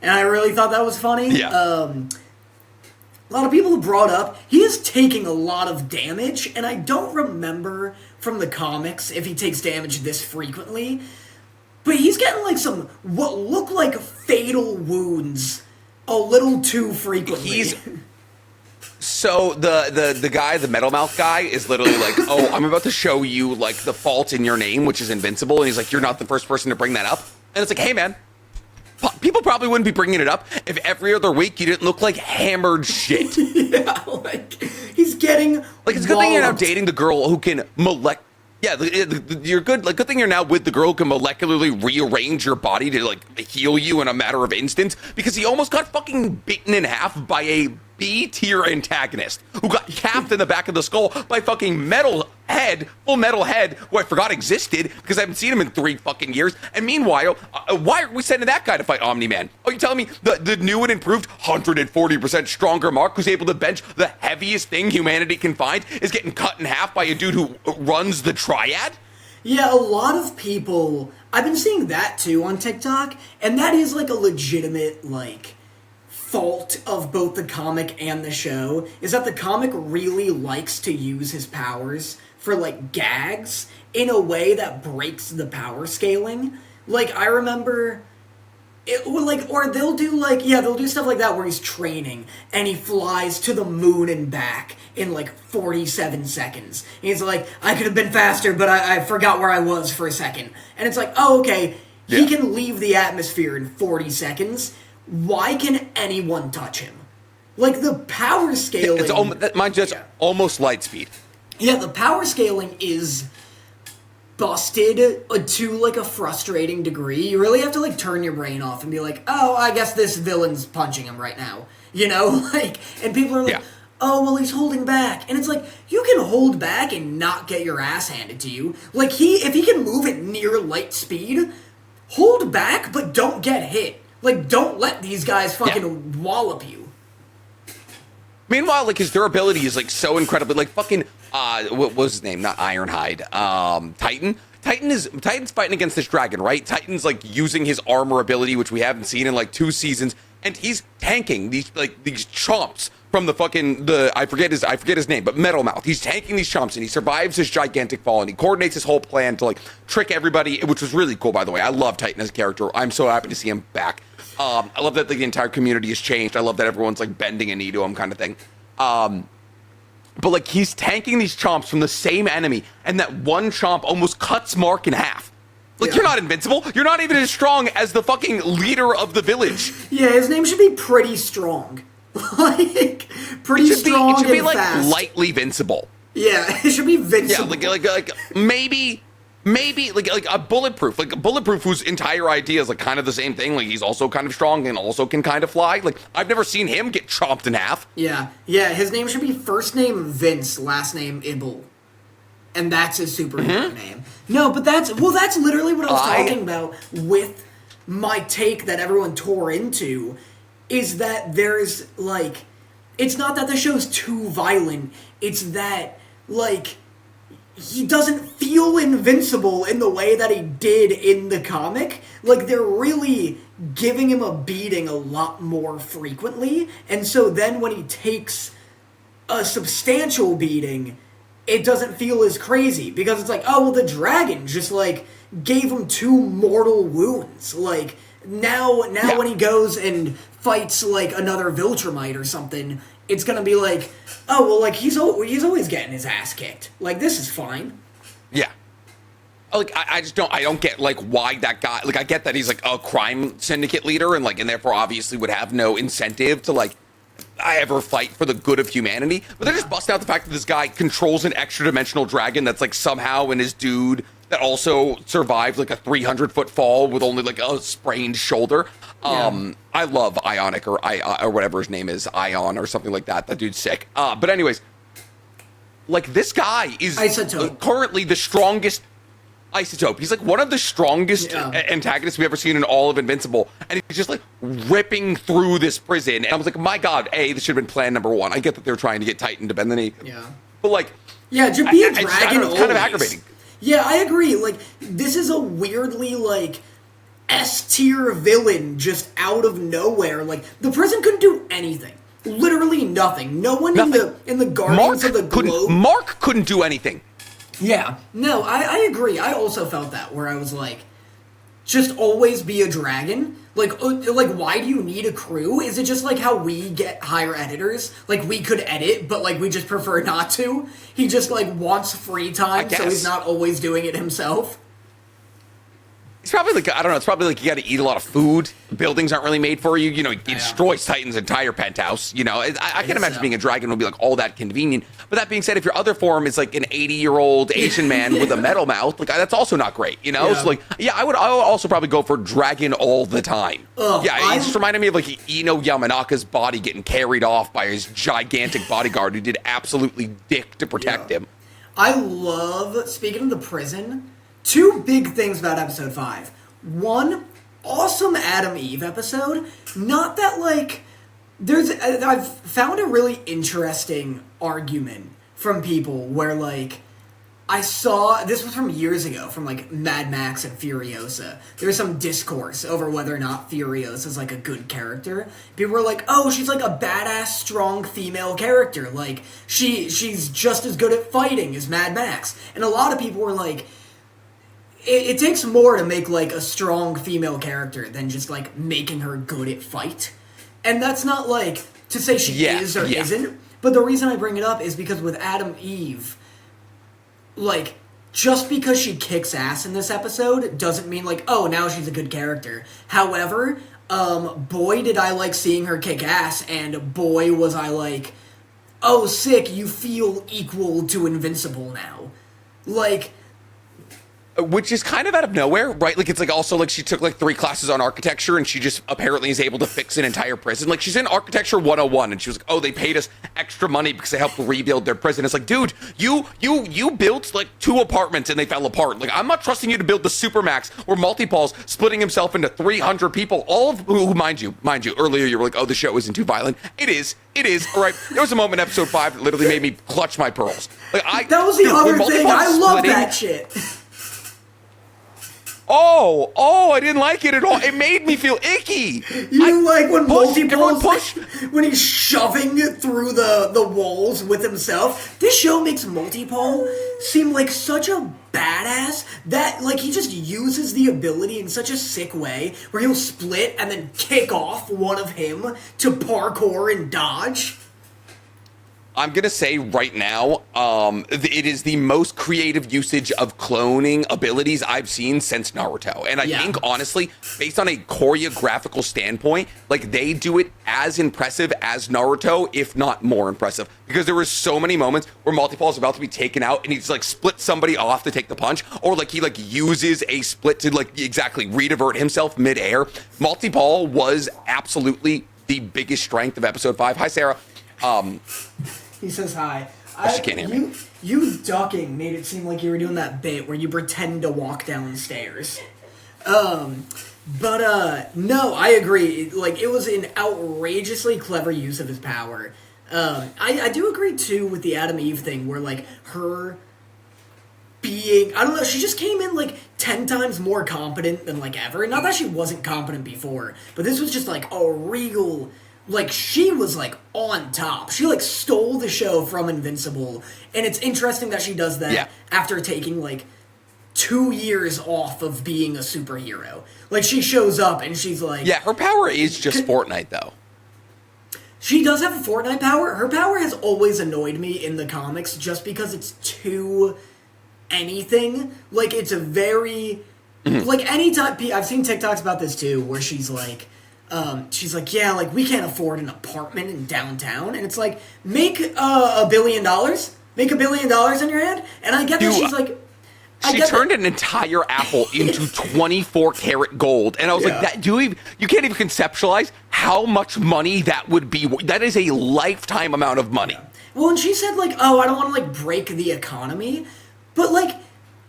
And I really thought that was funny. Yeah. A lot of people have brought up, he is taking a lot of damage, and I don't remember from the comics if he takes damage this frequently, but he's getting, like, some, what look like fatal wounds a little too frequently. So the guy, the Metal Mouth guy, is literally like, oh, I'm about to show you, like, the fault in your name, which is Invincible, and he's like, you're not the first person to bring that up. And it's like, hey, man, people probably wouldn't be bringing it up if every other week you didn't look like hammered shit. Yeah, like, he's getting like, it's a good thing you're now dating the girl who can you're good. Like, good thing you're now with the girl who can molecularly rearrange your body to, like, heal you in a matter of instance, because he almost got fucking bitten in half by a B-tier antagonist who got capped in the back of the skull by fucking Full Metal Head, who I forgot existed because I haven't seen him in 3 fucking years. And meanwhile, why are we sending that guy to fight Omni-Man? Oh, you telling me the new and improved 140% stronger Mark, who's able to bench the heaviest thing humanity can find, is getting cut in half by a dude who runs the Triad? Yeah, a lot of people, I've been seeing that too on TikTok, and that is like a legitimate, like, fault of both the comic and the show, is that the comic really likes to use his powers for, like, gags in a way that breaks the power scaling. Like, I remember, or they'll do stuff like that where he's training and he flies to the moon and back in, like, 47 seconds. And he's like, I could have been faster, but I forgot where I was for a second. And it's like, oh, okay, he can leave the atmosphere in 40 seconds. Why can anyone touch him? Like, the power scaling... It's almost light speed. Yeah, the power scaling is busted to, like, a frustrating degree. You really have to, like, turn your brain off and be like, oh, I guess this villain's punching him right now. You know? Like, and people are like, oh, well, he's holding back. And it's like, you can hold back and not get your ass handed to you. Like, if he can move at near light speed, hold back, but don't get hit. Like, don't let these guys fucking wallop you. Meanwhile, like, his durability is, like, so incredibly, like, fucking, what was his name? Not Ironhide. Titan? Titan's fighting against this dragon, right? Titan's, like, using his armor ability, which we haven't seen in, like, 2 seasons, and he's tanking these chomps from the fucking, I forget his name, but Metal Mouth. He's tanking these chomps, and he survives his gigantic fall, and he coordinates his whole plan to, like, trick everybody, which was really cool, by the way. I love Titan as a character. I'm so happy to see him back. I love that the entire community has changed. I love that everyone's, like, bending a knee to him kind of thing. But, like, he's tanking these chomps from the same enemy, and that one chomp almost cuts Mark in half. Like, you're not invincible. You're not even as strong as the fucking leader of the village. Yeah, his name should be pretty strong. Like, pretty strong and fast. It should be, like, lightly vincible. Yeah, it should be vincible. Yeah, like maybe like a bulletproof, whose entire idea is like kind of the same thing. Like, he's also kind of strong and also can kind of fly. Like, I've never seen him get chopped in half. Yeah, his name should be first name Vince, last name Ibble. And that's his superhero name. No, but that's literally what I was talking about with my take that everyone tore into, is that there's, like, it's not that the show's too violent, it's that, like, he doesn't feel invincible in the way that he did in the comic. Like, they're really giving him a beating a lot more frequently, and so then when he takes a substantial beating, it doesn't feel as crazy, because it's like, oh, well, the dragon just, like, gave him 2 mortal wounds. Like, now when he goes and fights, like, another Viltrumite or something, it's gonna be like, oh, well, like, he's always getting his ass kicked. Like, this is fine. Yeah. Like, I don't get, like, why that guy, like, I get that he's, like, a crime syndicate leader and, like, and therefore obviously would have no incentive to, like, I ever fight for the good of humanity, but they're just busting out the fact that this guy controls an extra-dimensional dragon that's, like, somehow in his dude that also survived, like, a 300-foot fall with only, like, a sprained shoulder. I love Ionic, or whatever his name is, Ion, or something like that. That dude's sick. But anyways, like, this guy is currently the strongest Isotope. He's, like, one of the strongest antagonists we've ever seen in all of Invincible, and he's just, like, ripping through this prison, and I was like, my god, this should have been plan number 1. I get that they're trying to get Titan to bend the knee. Yeah. But, like... Yeah, just be a dragon it's kind of aggravating. Yeah, I agree. Like, this is a weirdly, like, S-tier villain just out of nowhere. Like, the prison couldn't do anything. Literally nothing. No one in the Guardians of the Globe... Mark couldn't do anything. Yeah. No, I agree. I also felt that, where I was like, just always be a dragon? Like, why do you need a crew? Is it just like how we hire editors? Like, we could edit, but, like, we just prefer not to? He just, like, wants free time, so he's not always doing it himself? It's probably like, I don't know, it's probably like you gotta eat a lot of food. Buildings aren't really made for you. You know, he destroys Titan's entire penthouse. You know, I can't imagine being a dragon would be like all that convenient. But that being said, if your other form is like an 80-year-old Asian man with a metal mouth, like, that's also not great, you know? So, like, I would also probably go for dragon all the time. It just reminded me of, like, Ino Yamanaka's body getting carried off by his gigantic bodyguard who did absolutely dick to protect him. I love, speaking of the prison... 2 big things about episode 5. 1, awesome Adam Eve episode. Not that, like, I've found a really interesting argument from people where, like, I saw, this was from years ago, from, like, Mad Max and Furiosa. There was some discourse over whether or not Furiosa is, like, a good character. People were like, oh, she's, like, a badass, strong female character. Like, she's just as good at fighting as Mad Max. And a lot of people were like... It takes more to make, like, a strong female character than just, like, making her good at fight. And that's not, like, to say she is or isn't. But the reason I bring it up is because with Adam Eve, like, just because she kicks ass in this episode doesn't mean, like, oh, now she's a good character. However, boy, did I like seeing her kick ass, and boy, was I like... oh, sick, you feel equal to Invincible now. Like... Which is kind of out of nowhere, right? Like, it's like also like she took like 3 classes on architecture and she just apparently is able to fix an entire prison. Like, she's in Architecture 101 and she was like, oh, they paid us extra money because they helped rebuild their prison. It's like, dude, you built like 2 apartments and they fell apart. Like, I'm not trusting you to build the Supermax where Multipol's splitting himself into 300 people, all of who, mind you, earlier you were like, oh, the show isn't too violent. It is, all right. There was a moment in episode 5 that literally made me clutch my pearls. Like, that was the other thing. I love that shit. Oh, I didn't like it at all. It made me feel icky. Like when Multipol's, when he's shoving through the walls with himself. This show makes Multipol seem like such a badass that, like, he just uses the ability in such a sick way where he'll split and then kick off one of him to parkour and dodge. I'm going to say right now, it is the most creative usage of cloning abilities I've seen since Naruto. And I think, honestly, based on a choreographical standpoint, like, they do it as impressive as Naruto, if not more impressive. Because there were so many moments where Multipol is about to be taken out and he's, like, split somebody off to take the punch. Or, like, he, like, uses a split to, like, exactly redivert himself midair. Multipol was absolutely the biggest strength of episode 5. Hi, Sarah. He says hi. She can't hear me. You ducking made it seem like you were doing that bit where you pretend to walk downstairs. No, I agree. Like, it was an outrageously clever use of his power. I do agree, too, with the Adam Eve thing, where, like, her being... I don't know, she just came in, like, 10 times more competent than, like, ever. Not that she wasn't competent before, but this was just, like, a real... Like, she was, like, on top. She, like, stole the show from Invincible. And it's interesting that she does that after taking, like, 2 years off of being a superhero. Like, she shows up and she's like... Yeah, her power is just Fortnite, though. She does have a Fortnite power. Her power has always annoyed me in the comics just because it's too anything. Like, it's a very... Like, anytime... I've seen TikToks about this, too, where she's like... yeah, like, we can't afford an apartment in downtown. And it's like, make $1 billion. Make $1 billion in your hand. And I get that she's like... She turned an entire apple into 24 karat gold. And I was like, that you can't even conceptualize how much money that would be. That is a lifetime amount of money. Yeah. Well, and she said, like, oh, I don't want to, like, break the economy. But, like...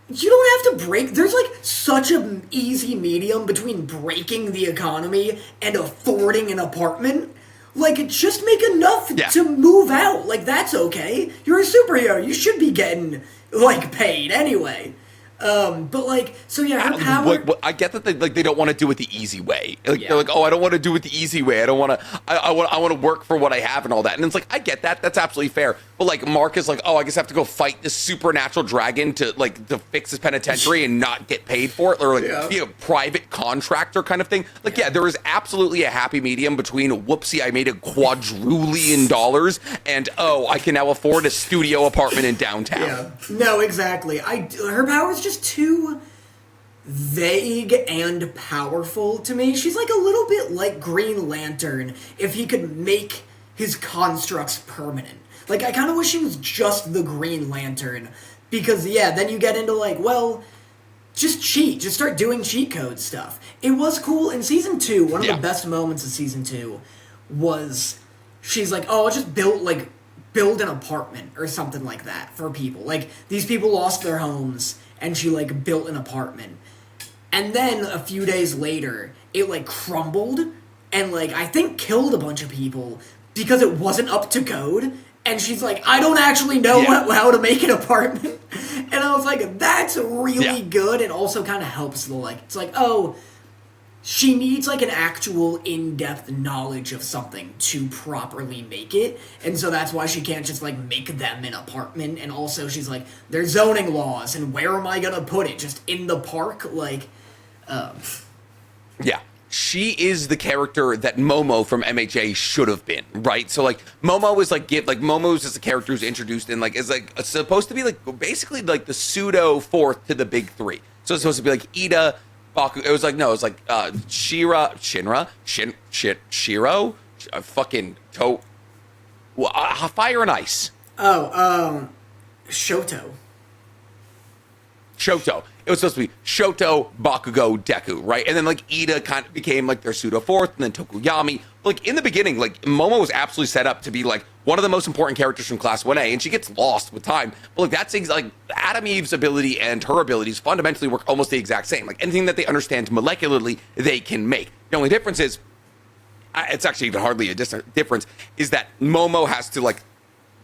You don't have to break... There's, like, such an easy medium between breaking the economy and affording an apartment. Like, just make enough to move out. Like, that's okay. You're a superhero. You should be getting, like, paid anyway. But, like, so yeah, her power... I get that they don't want to do it the easy way. Like, they're like, oh, I don't want to do it the easy way. I don't want to... I want to work for what I have and all that. And it's like, I get that. That's absolutely fair. But, like, Mark is like, oh, I guess I have to go fight this supernatural dragon to fix his penitentiary and not get paid for it, or, like, be a private contractor kind of thing. Like, there is absolutely a happy medium between, whoopsie, I made $1 quadrillion, and, oh, I can now afford a studio apartment in downtown. Yeah. No, exactly. Her power is just too vague and powerful to me. She's like a little bit like Green Lantern if he could make his constructs permanent. Like, I kind of wish he was just the Green Lantern, because, then you get into, like, well, just cheat. Just start doing cheat code stuff. It was cool. In Season 2, one of the best moments of Season 2 was she's like, oh, I'll just build an apartment or something like that for people. Like, these people lost their homes, and she, like, built an apartment. And then, a few days later, it, like, crumbled and, like, I think killed a bunch of people because it wasn't up to code. And she's like, I don't actually know how to make an apartment. And I was like, that's really good. And also kind of helps the, like, it's like, oh, she needs, like, an actual in-depth knowledge of something to properly make it. And so that's why she can't just, like, make them an apartment. And also she's like, there's zoning laws, and where am I gonna put it? Just in the park? Like, Yeah. She is the character that Momo from MHA should have been, right? So, like, Momo is, like, Momo's just a character who's introduced and, like, is, like, supposed to be, like, basically, like, the pseudo fourth to the big three. So it's supposed to be, like, Ida, Baku. It was, like, no, it was, like, Shiro, fucking Fire and Ice. Oh, Shoto. Shoto. It was supposed to be Shoto, Bakugo, Deku, right? And then like Ida kind of became like their pseudo fourth, and then Tokuyami. Like in the beginning, like Momo was absolutely set up to be like one of the most important characters from Class 1A, and she gets lost with time. But like that's like Adam Eve's ability and her abilities fundamentally work almost the exact same. Like anything that they understand molecularly, they can make. The only difference is, it's actually even hardly a difference, is that Momo has to like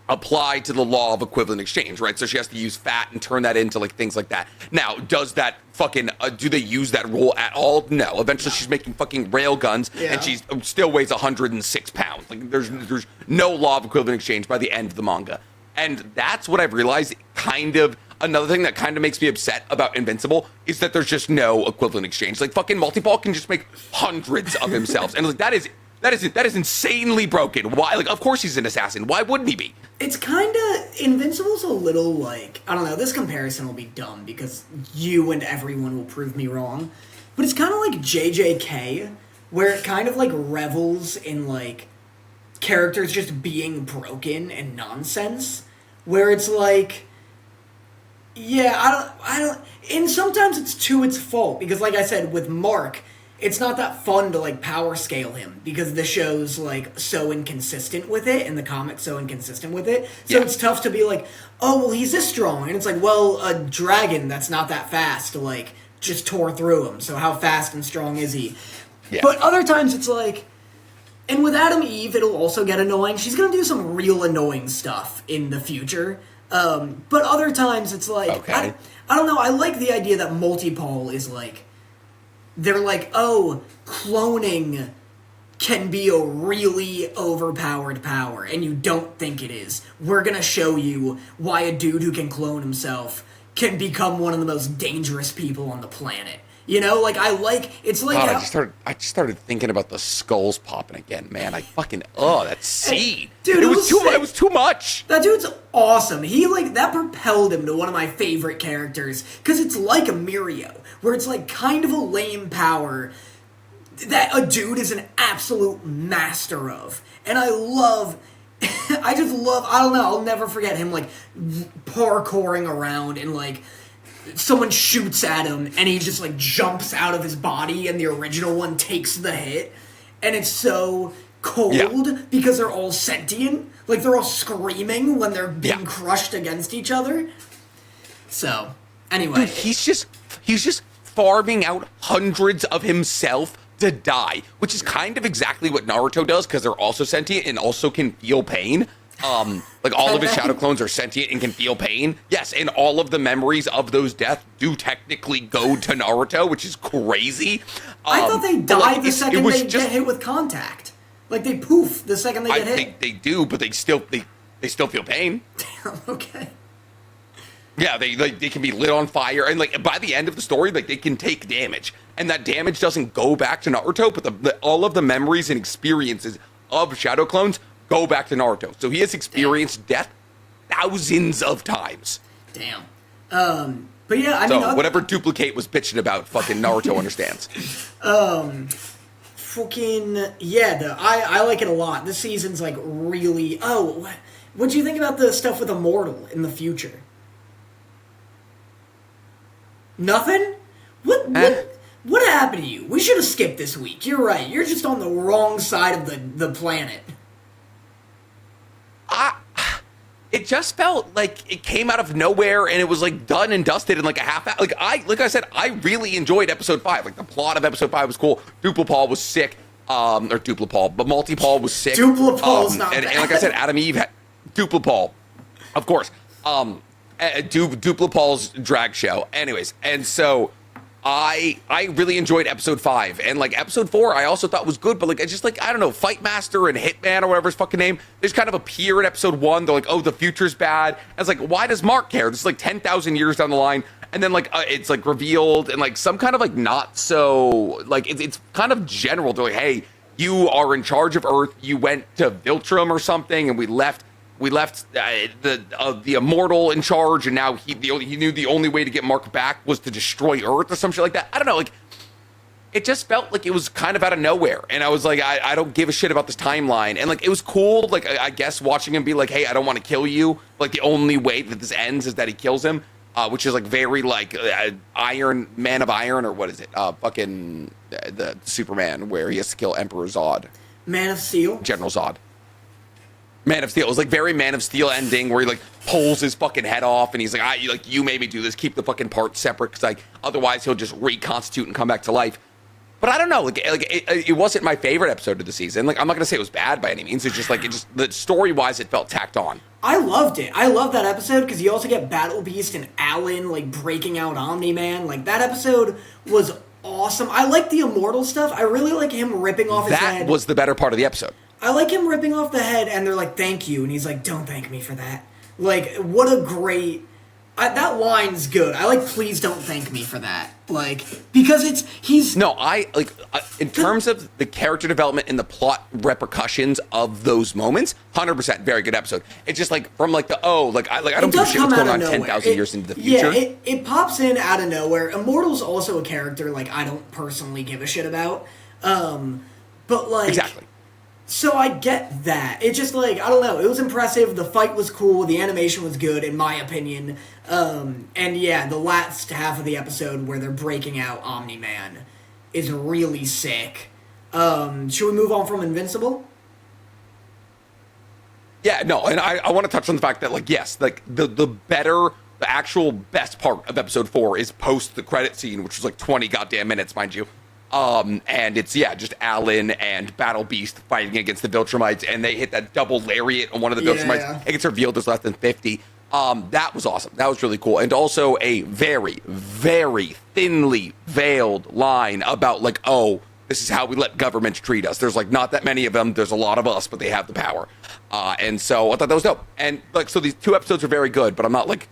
apply to the law of equivalent exchange, right? So she has to use fat and turn that into like things like that. Now, does that fucking do they use that rule at all? No. Eventually, she's making fucking rail guns, and she still weighs 106 pounds. Like there's no law of equivalent exchange by the end of the manga, and that's what I've realized. Kind of another thing that kind of makes me upset about Invincible is that there's just no equivalent exchange. Like fucking Multi-Ball can just make hundreds of himself, and like that is insanely broken. Why? Like, of course he's an assassin. Why wouldn't he be? It's kind of... Invincible's a little like... I don't know, this comparison will be dumb because you and everyone will prove me wrong. But it's kind of like JJK, where it kind of, like, revels in, like, characters just being broken and nonsense. Where it's like... Yeah, I don't... And sometimes it's to its fault. Because, like I said, with Mark... It's not that fun to, like, power scale him, because the show's, like, so inconsistent with it, and the comic's so inconsistent with it. So it's tough to be like, oh, well, he's this strong. And it's like, well, a dragon that's not that fast, like, just tore through him. So how fast and strong is he? Yeah. But other times it's like... And with Adam Eve, it'll also get annoying. She's gonna do some real annoying stuff in the future. But other times it's like... Okay. I don't know, I like the idea that Multi-Pole is, like... They're like, oh, cloning can be a really overpowered power, and you don't think it is. We're gonna show you why a dude who can clone himself can become one of the most dangerous people on the planet. You know, like, it's like... God, I just started thinking about the skulls popping again, man. That scene. Dude, it was too much. That dude's awesome. He, like, that propelled him to one of my favorite characters, because it's like a Mirio, where it's, like, kind of a lame power that a dude is an absolute master of. And I just love, I don't know, I'll never forget him, like, parkouring around and, like... Someone shoots at him, and he just, like, jumps out of his body, and the original one takes the hit. And it's so cold, because they're all sentient. Like, they're all screaming when they're being crushed against each other. So, anyway. Dude, he's just farming out hundreds of himself to die, which is kind of exactly what Naruto does, because they're also sentient and also can feel pain. Like, all of his shadow clones are sentient and can feel pain. Yes, and all of the memories of those deaths do technically go to Naruto, which is crazy. I thought they died the second they get hit with contact. Like, they poof the second they get hit. They do, but they still feel pain. Damn, okay. Yeah, they can be lit on fire, and like by the end of the story, like they can take damage, and that damage doesn't go back to Naruto, but all of the memories and experiences of shadow clones go back to Naruto. So he has experienced death thousands of times. Damn. But yeah, I mean... whatever Duplicate was bitching about, fucking Naruto understands. I like it a lot. This season's like really... Oh, what'd you think about the stuff with Immortal in the future? Nothing? What happened to you? We should have skipped this week. You're right. You're just on the wrong side of the planet. It just felt like it came out of nowhere, and it was like done and dusted in like a half hour. Like I said, I really enjoyed episode 5. Like the plot of episode 5 was cool. Duplipal was sick. Or Duplipal, but Multi-Paul was sick. Duplipal's not bad. And like I said, Adam Eve had Duplipal, of course. Duplipal's drag show. Anyways, and so I really enjoyed episode 5, and like episode 4 I also thought was good, but like it's just like, I don't know, Fight Master and Hitman or whatever his fucking name, they just kind of appear in episode 1. They're like, oh, the future's bad. And it's like, why does Mark care? This is like 10,000 years down the line, and then like it's like revealed and like some kind of like not so like it's kind of general. They're like, hey, you are in charge of Earth. You went to Viltrum or something, and we left the Immortal in charge, and now he knew the only way to get Mark back was to destroy Earth or some shit like that. I don't know, like it just felt like it was kind of out of nowhere. And I was like, I don't give a shit about this timeline. And like, it was cool. Like, I guess watching him be like, hey, I don't want to kill you. Like, the only way that this ends is that he kills him, which is like very like Iron Man of Iron, or what is it? The Superman, where he has to kill Emperor Zod. Man of Steel. General Zod. Man of Steel. It was like very Man of Steel ending where he like pulls his fucking head off and he's like, you made me do this. Keep the fucking parts separate because like otherwise he'll just reconstitute and come back to life. But I don't know. Like it wasn't my favorite episode of the season. Like I'm not gonna say it was bad by any means. It's just like the story wise it felt tacked on. I loved it. I love that episode because you also get Battle Beast and Alan like breaking out Omni-Man. Like that episode was awesome. I like the Immortal stuff. I really like him ripping off his head. That was the better part of the episode. I like him ripping off the head, and they're like, thank you. And he's like, don't thank me for that. Like, what a great... that line's good. I like, please don't thank me for that. Like, because he's... No, in terms of the character development and the plot repercussions of those moments, 100% very good episode. It's just like, from like I don't give a shit what's going on 10,000 years into the future. Yeah, it pops in out of nowhere. Immortal's also a character, like, I don't personally give a shit about. But, like... Exactly. So I get that. It's just like, I don't know, it was impressive, the fight was cool, the animation was good, in my opinion. And yeah, the last half of the episode where they're breaking out Omni-Man is really sick. Should we move on from Invincible? Yeah, no, and I want to touch on the fact that, like, yes, like, the actual best part of episode 4 is post the credit scene, which was like 20 goddamn minutes, mind you. And it's, just Alan and Battle Beast fighting against the Viltrumites, and they hit that double lariat on one of the Viltrumites. Yeah. It gets revealed there's less than 50. That was awesome. That was really cool. And also a very, very thinly veiled line about, like, oh, this is how we let governments treat us. There's, like, not that many of them. There's a lot of us, but they have the power. And so I thought that was dope. And, like, so these 2 episodes are very good, but I'm not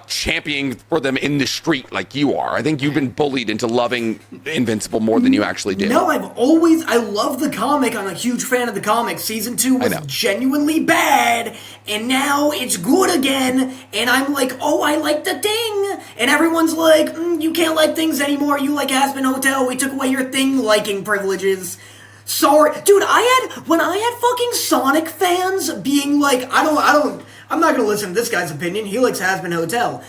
championing for them in the street like you are. I think you've been bullied into loving Invincible more than you actually did. No, I love the comic. I'm a huge fan of the comic. Season 2 was genuinely bad, and now it's good again, and I'm like, oh, I like the thing. And everyone's like, you can't like things anymore. You like Aspen Hotel. We took away your thing liking privileges. Sorry. Dude, when I had fucking Sonic fans being like, I'm not gonna listen to this guy's opinion. He likes Hasbin Hotel.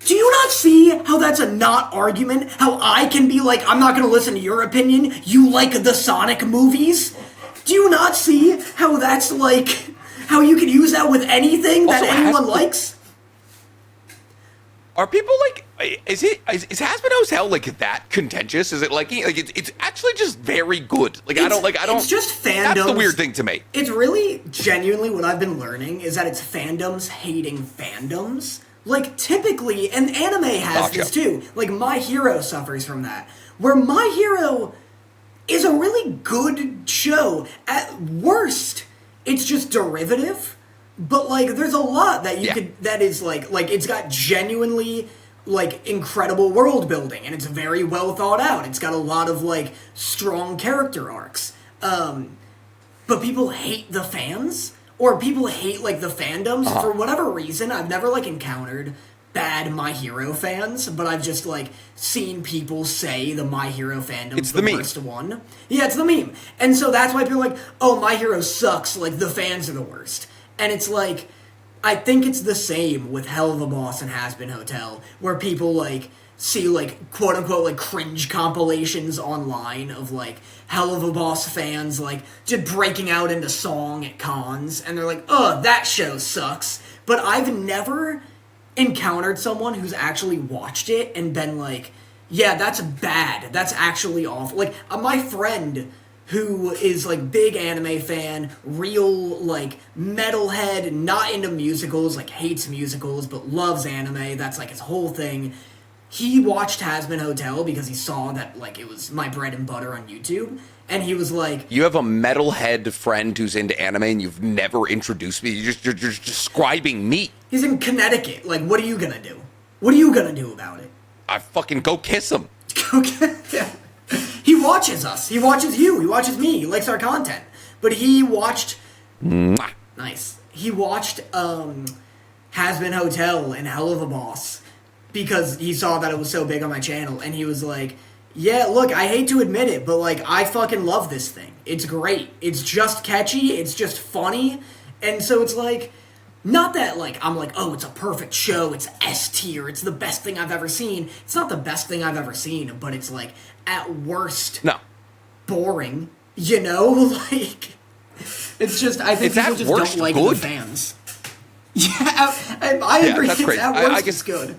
Do you not see how that's a not argument? How I can be like, I'm not gonna listen to your opinion. You like the Sonic movies? Do you not see how that's like, how you can use that with anything that anyone likes? Are people like, is Hasbin Hotel like that contentious? Is it like it's actually just very good? Like I don't. It's just fandoms. That's the weird thing to me. It's really genuinely what I've been learning is that it's fandoms hating fandoms. Like typically, and anime has this too. Like My Hero suffers from that, where My Hero is a really good show. At worst, it's just derivative. But, like, there's a lot that that is, like, it's got genuinely, like, incredible world building, and it's very well thought out. It's got a lot of, like, strong character arcs. But people hate the fans, or people hate, like, the fandoms. For whatever reason, I've never, like, encountered bad My Hero fans, but I've just, like, seen people say the My Hero fandom's the worst one. Yeah, it's the meme. And so that's why people are like, oh, My Hero sucks, like, the fans are the worst. And it's like, I think it's the same with Hell of a Boss and Hasbin Hotel, where people, like, see, like, quote-unquote, like, cringe compilations online of, like, Hell of a Boss fans, like, just breaking out into song at cons, and they're like, oh, that show sucks. But I've never encountered someone who's actually watched it and been like, yeah, that's bad, that's actually awful. Like, my friend who is, like, big anime fan, real, like, metalhead, not into musicals, like, hates musicals, but loves anime, that's, like, his whole thing. He watched Hasbin Hotel because he saw that, like, it was my bread and butter on YouTube, and he was like... You have a metalhead friend who's into anime and you've never introduced me? You're just describing me. He's in Connecticut. Like, what are you gonna do? What are you gonna do about it? I fucking go kiss him. Yeah. He watches us. He watches you. He watches me. He likes our content. But he watched... Mwah. Nice. He watched Hasbin Hotel and Hell of a Boss because he saw that it was so big on my channel. And he was like, Yeah, look, I hate to admit it, but like I fucking love this thing. It's great. It's just catchy, it's just funny, and so it's like not that like I'm like, oh, it's a perfect show, it's S tier, it's the best thing I've ever seen. It's not the best thing I've ever seen, but it's like at worst No. boring, you know? Like it's just I think It's people at just worst don't like good. the fans. Yeah, I agree. that's It's crazy. at worst I guess it's good.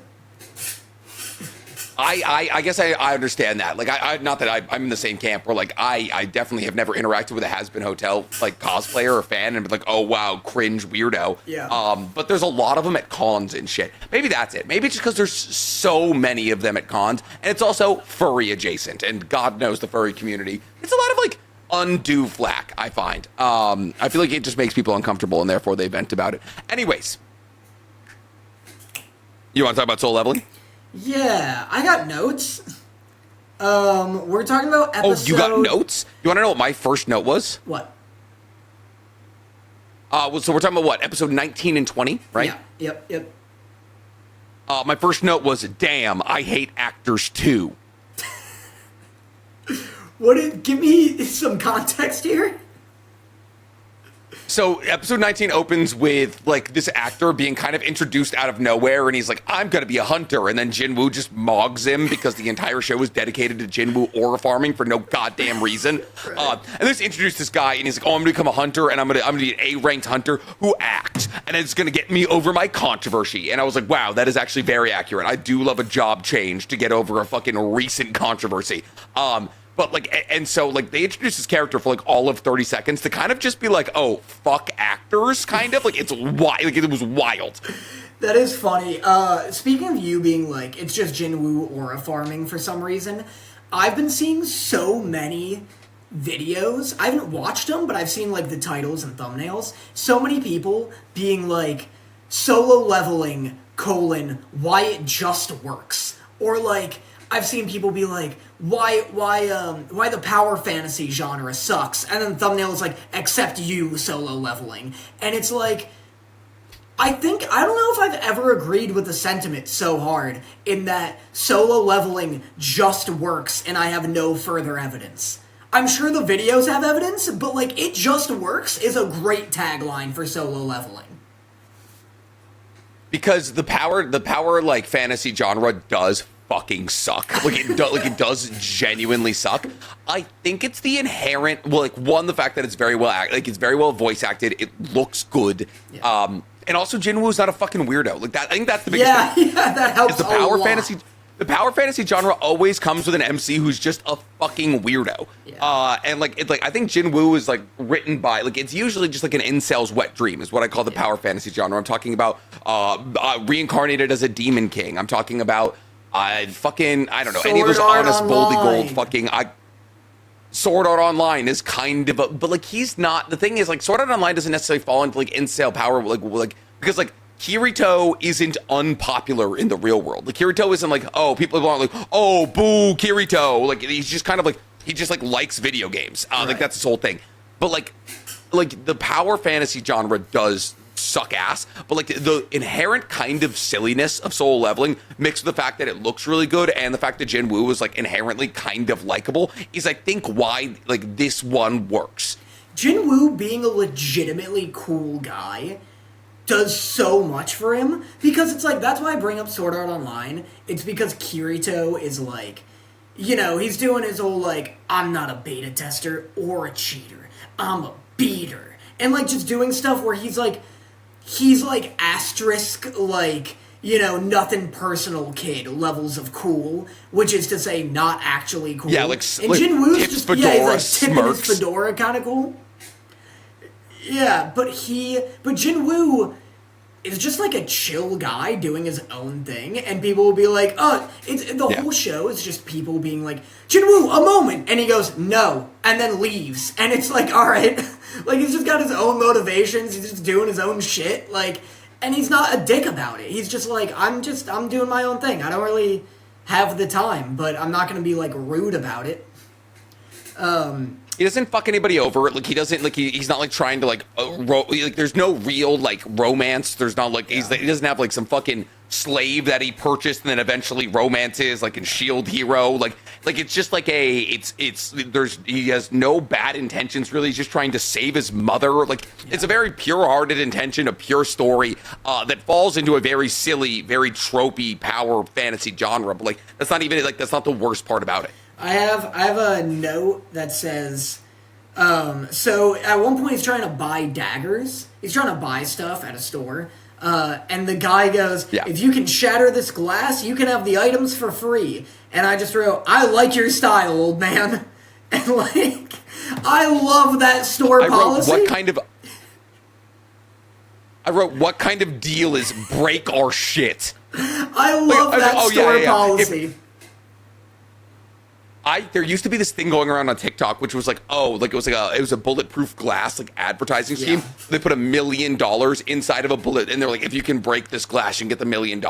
I guess I understand that. Like, I not that I'm in the same camp where, like, I definitely have never interacted with a Has-Been Hotel, like, cosplayer or fan and been like, oh, wow, cringe weirdo. Yeah. But there's a lot of them at cons and shit. Maybe that's it. Maybe it's just because there's so many of them at cons, and it's also furry adjacent, and God knows the furry community. It's a lot of, like, undue flack, I find. I feel like it just makes people uncomfortable, and therefore they vent about it. Anyways. You want to talk about Soul Leveling? Yeah, I got notes. We're talking about episode... Oh, you got notes? You want to know what my first note was? What? So we're talking about what? Episode 19 and 20, right? Yeah, yep. My first note was, damn, I hate actors too. Give me some context here? So episode 19 opens with, like, this actor being kind of introduced out of nowhere, and he's like, I'm going to be a hunter, and then Jinwoo just mogs him because the entire show is dedicated to Jinwoo aura farming for no goddamn reason. Right. And they introduce this guy, and he's like, oh, I'm going to become a hunter, and I'm going to be an A-ranked hunter who acts, and it's going to get me over my controversy. And I was like, wow, that is actually very accurate. I do love a job change to get over a fucking recent controversy. But, like, and so, like, they introduced this character for, like, all of 30 seconds to kind of just be like, oh, fuck actors, kind of. Like, it's wild. Like, it was wild. That is funny. Speaking of you being, like, it's just Jinwoo aura farming for some reason, I've been seeing so many videos. I haven't watched them, but I've seen, like, the titles and thumbnails. So many people being, like, solo leveling, why it just works. Or, like... I've seen people be like, why the power fantasy genre sucks, and then the thumbnail is like, except you solo leveling, and it's like, I don't know if I've ever agreed with the sentiment so hard in that solo leveling just works, and I have no further evidence. I'm sure the videos have evidence, but like, it just works is a great tagline for solo leveling. Because the power like fantasy genre does fucking suck. Like it does genuinely suck. I think it's the inherent, well, like, one, the fact that it's very well it's very well voice acted. It looks good. Yeah. And also Jinwoo's not a fucking weirdo. Like that, I think that's the biggest thing. Yeah, that helps the power fantasy genre always comes with an MC who's just a fucking weirdo. Yeah. And like it's like I think Jinwoo is like written by, like, it's usually just like an incel's wet dream is what I call the power fantasy genre. I'm talking about reincarnated as a demon king. I'm talking about I don't know, any of those honest boldy gold fucking Sword Art Online is kind of a, but like he's not, the thing is, like, Sword Art Online doesn't necessarily fall into like incel power, like because like Kirito isn't unpopular in the real world. Like Kirito isn't like, oh, people aren't like, oh, boo Kirito. Like he's just kind of like, he just like likes video games. Right. Like that's his whole thing. But like the power fantasy genre does suck ass, but like the inherent kind of silliness of soul leveling mixed with the fact that it looks really good and the fact that Jinwoo is like inherently kind of likable is, I think, why like this one works. Jinwoo being a legitimately cool guy does so much for him, because it's like, that's why I bring up Sword Art Online. It's because Kirito is like, you know, he's doing his whole like, I'm not a beta tester or a cheater, I'm a beater, and like just doing stuff where he's like asterisk, like, you know, nothing personal kid levels of cool, which is to say not actually cool. Yeah, like, and like Jinwoo's tips just, fedora, yeah, he's like tipping his smirks. fedora kind of cool. Yeah, but Jinwoo is just like a chill guy doing his own thing, and people will be like, oh, whole show is just people being like, Jinwoo, a moment, and he goes, no, and then leaves, and it's like, alright, like, he's just got his own motivations, he's just doing his own shit, like, and he's not a dick about it, he's just like, I'm doing my own thing, I don't really have the time, but I'm not gonna be, like, rude about it. he doesn't fuck anybody over. Like he doesn't like he's not like trying to like like there's no real like romance. There's not like he doesn't have like some fucking slave that he purchased and then eventually romances like in Shield Hero. Like it's just like he has no bad intentions really. He's just trying to save his mother. Like it's a very pure-hearted intention, a pure story that falls into a very silly, very tropey power fantasy genre. But like that's not even like that's not the worst part about it. I have a note that says, so at one point he's trying to buy daggers. He's trying to buy stuff at a store. And the guy goes, if you can shatter this glass, you can have the items for free. And I just wrote, I like your style, old man. And like, I love that store policy. I wrote, what kind of deal is break our shit? I love that store policy. There used to be this thing going around on TikTok, which was like, it was a bulletproof glass like advertising scheme. Yeah. They put $1 million inside of a bullet, and they're like, if you can break this glass, you can get the $1 million.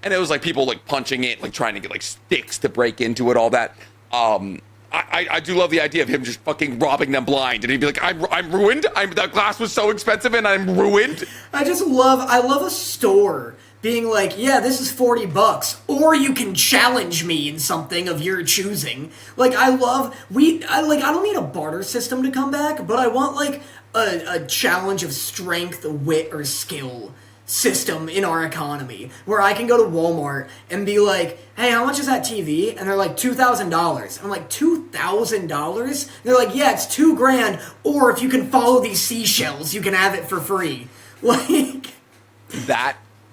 And it was like people like punching it, like trying to get like sticks to break into it, all that. I do love the idea of him just fucking robbing them blind, and he'd be like, I'm ruined. That glass was so expensive, and I'm ruined. I love a store being like, yeah, this is $40, or you can challenge me in something of your choosing. Like, I don't need a barter system to come back, but I want, like, a challenge of strength, wit, or skill system in our economy, where I can go to Walmart and be like, hey, how much is that TV? And they're like, $2,000. I'm like, $2,000? They're like, yeah, it's $2,000, or if you can follow these seashells, you can have it for free. Like...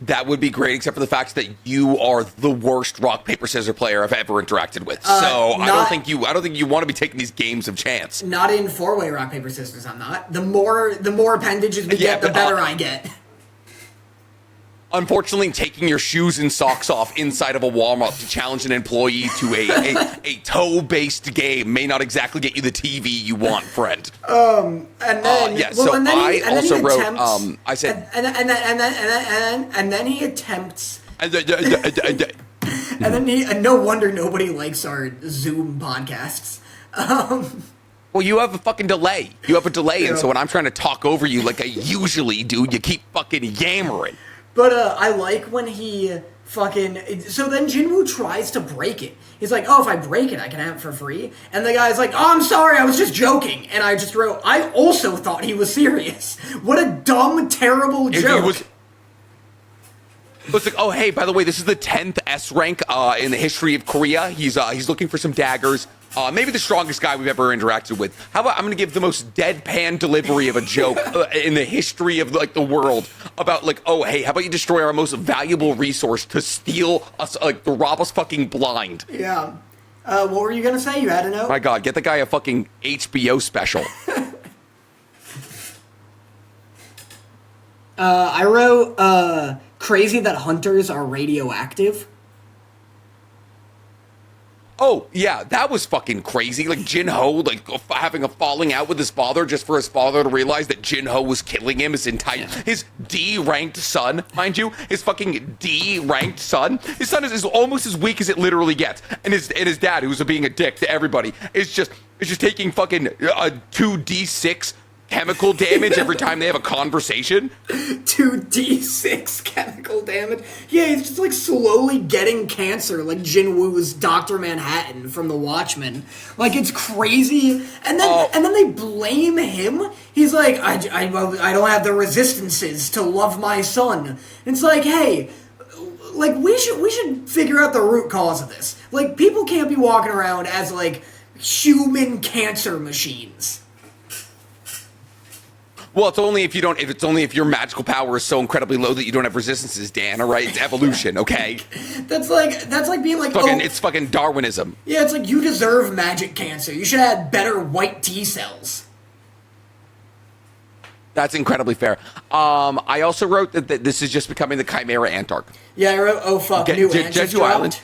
That would be great, except for the fact that you are the worst rock paper scissors player I've ever interacted with. So I don't think you want to be taking these games of chance. Not in 4-way rock paper scissors. I'm not. The more appendages we get, the better I get. Unfortunately, taking your shoes and socks off inside of a Walmart to challenge an employee to a toe-based game may not exactly get you the TV you want, friend. And then he attempts. And no wonder nobody likes our Zoom podcasts. Well, you have a fucking delay. And so when I'm trying to talk over you like I usually do, you keep fucking yammering. But I like when he fucking... So then Jinwoo tries to break it. He's like, oh, if I break it, I can have it for free. And the guy's like, oh, I'm sorry, I was just joking. And I just wrote, I also thought he was serious. What a dumb, terrible joke. It's like, oh, hey, by the way, this is the 10th S rank in the history of Korea. He's looking for some daggers. Maybe the strongest guy we've ever interacted with. How about I'm going to give the most deadpan delivery of a joke in the history of like the world about like, oh, hey, how about you destroy our most valuable resource to steal us, like to rob us fucking blind? Yeah. What were you going to say? You had a note? My God, get the guy a fucking HBO special. I wrote, crazy that hunters are radioactive. Oh, yeah, that was fucking crazy. Like, Jinho, like, having a falling out with his father just for his father to realize that Jinho was killing him, his D-ranked son, mind you, his fucking D-ranked son. His son is almost as weak as it literally gets. And his dad, who's being a dick to everybody, is just taking fucking 2d6 chemical damage every time they have a conversation. 2d6 chemical damage. Yeah, he's just like slowly getting cancer, like Jinwoo's Dr. Manhattan from The Watchmen. Like, it's crazy. And then they blame him. He's like, I don't have the resistances to love my son. And it's like, hey, like we should figure out the root cause of this. Like, people can't be walking around as like human cancer machines. Well, it's only if your magical power is so incredibly low that you don't have resistances, Dan, all right? It's evolution, okay? That's like being like, it's fucking Darwinism. Yeah, it's like you deserve magic cancer. You should have better white T cells. That's incredibly fair. I also wrote that this is just becoming the Chimera Ant arc. Yeah, I wrote, oh fuck, new ant just dropped. Island.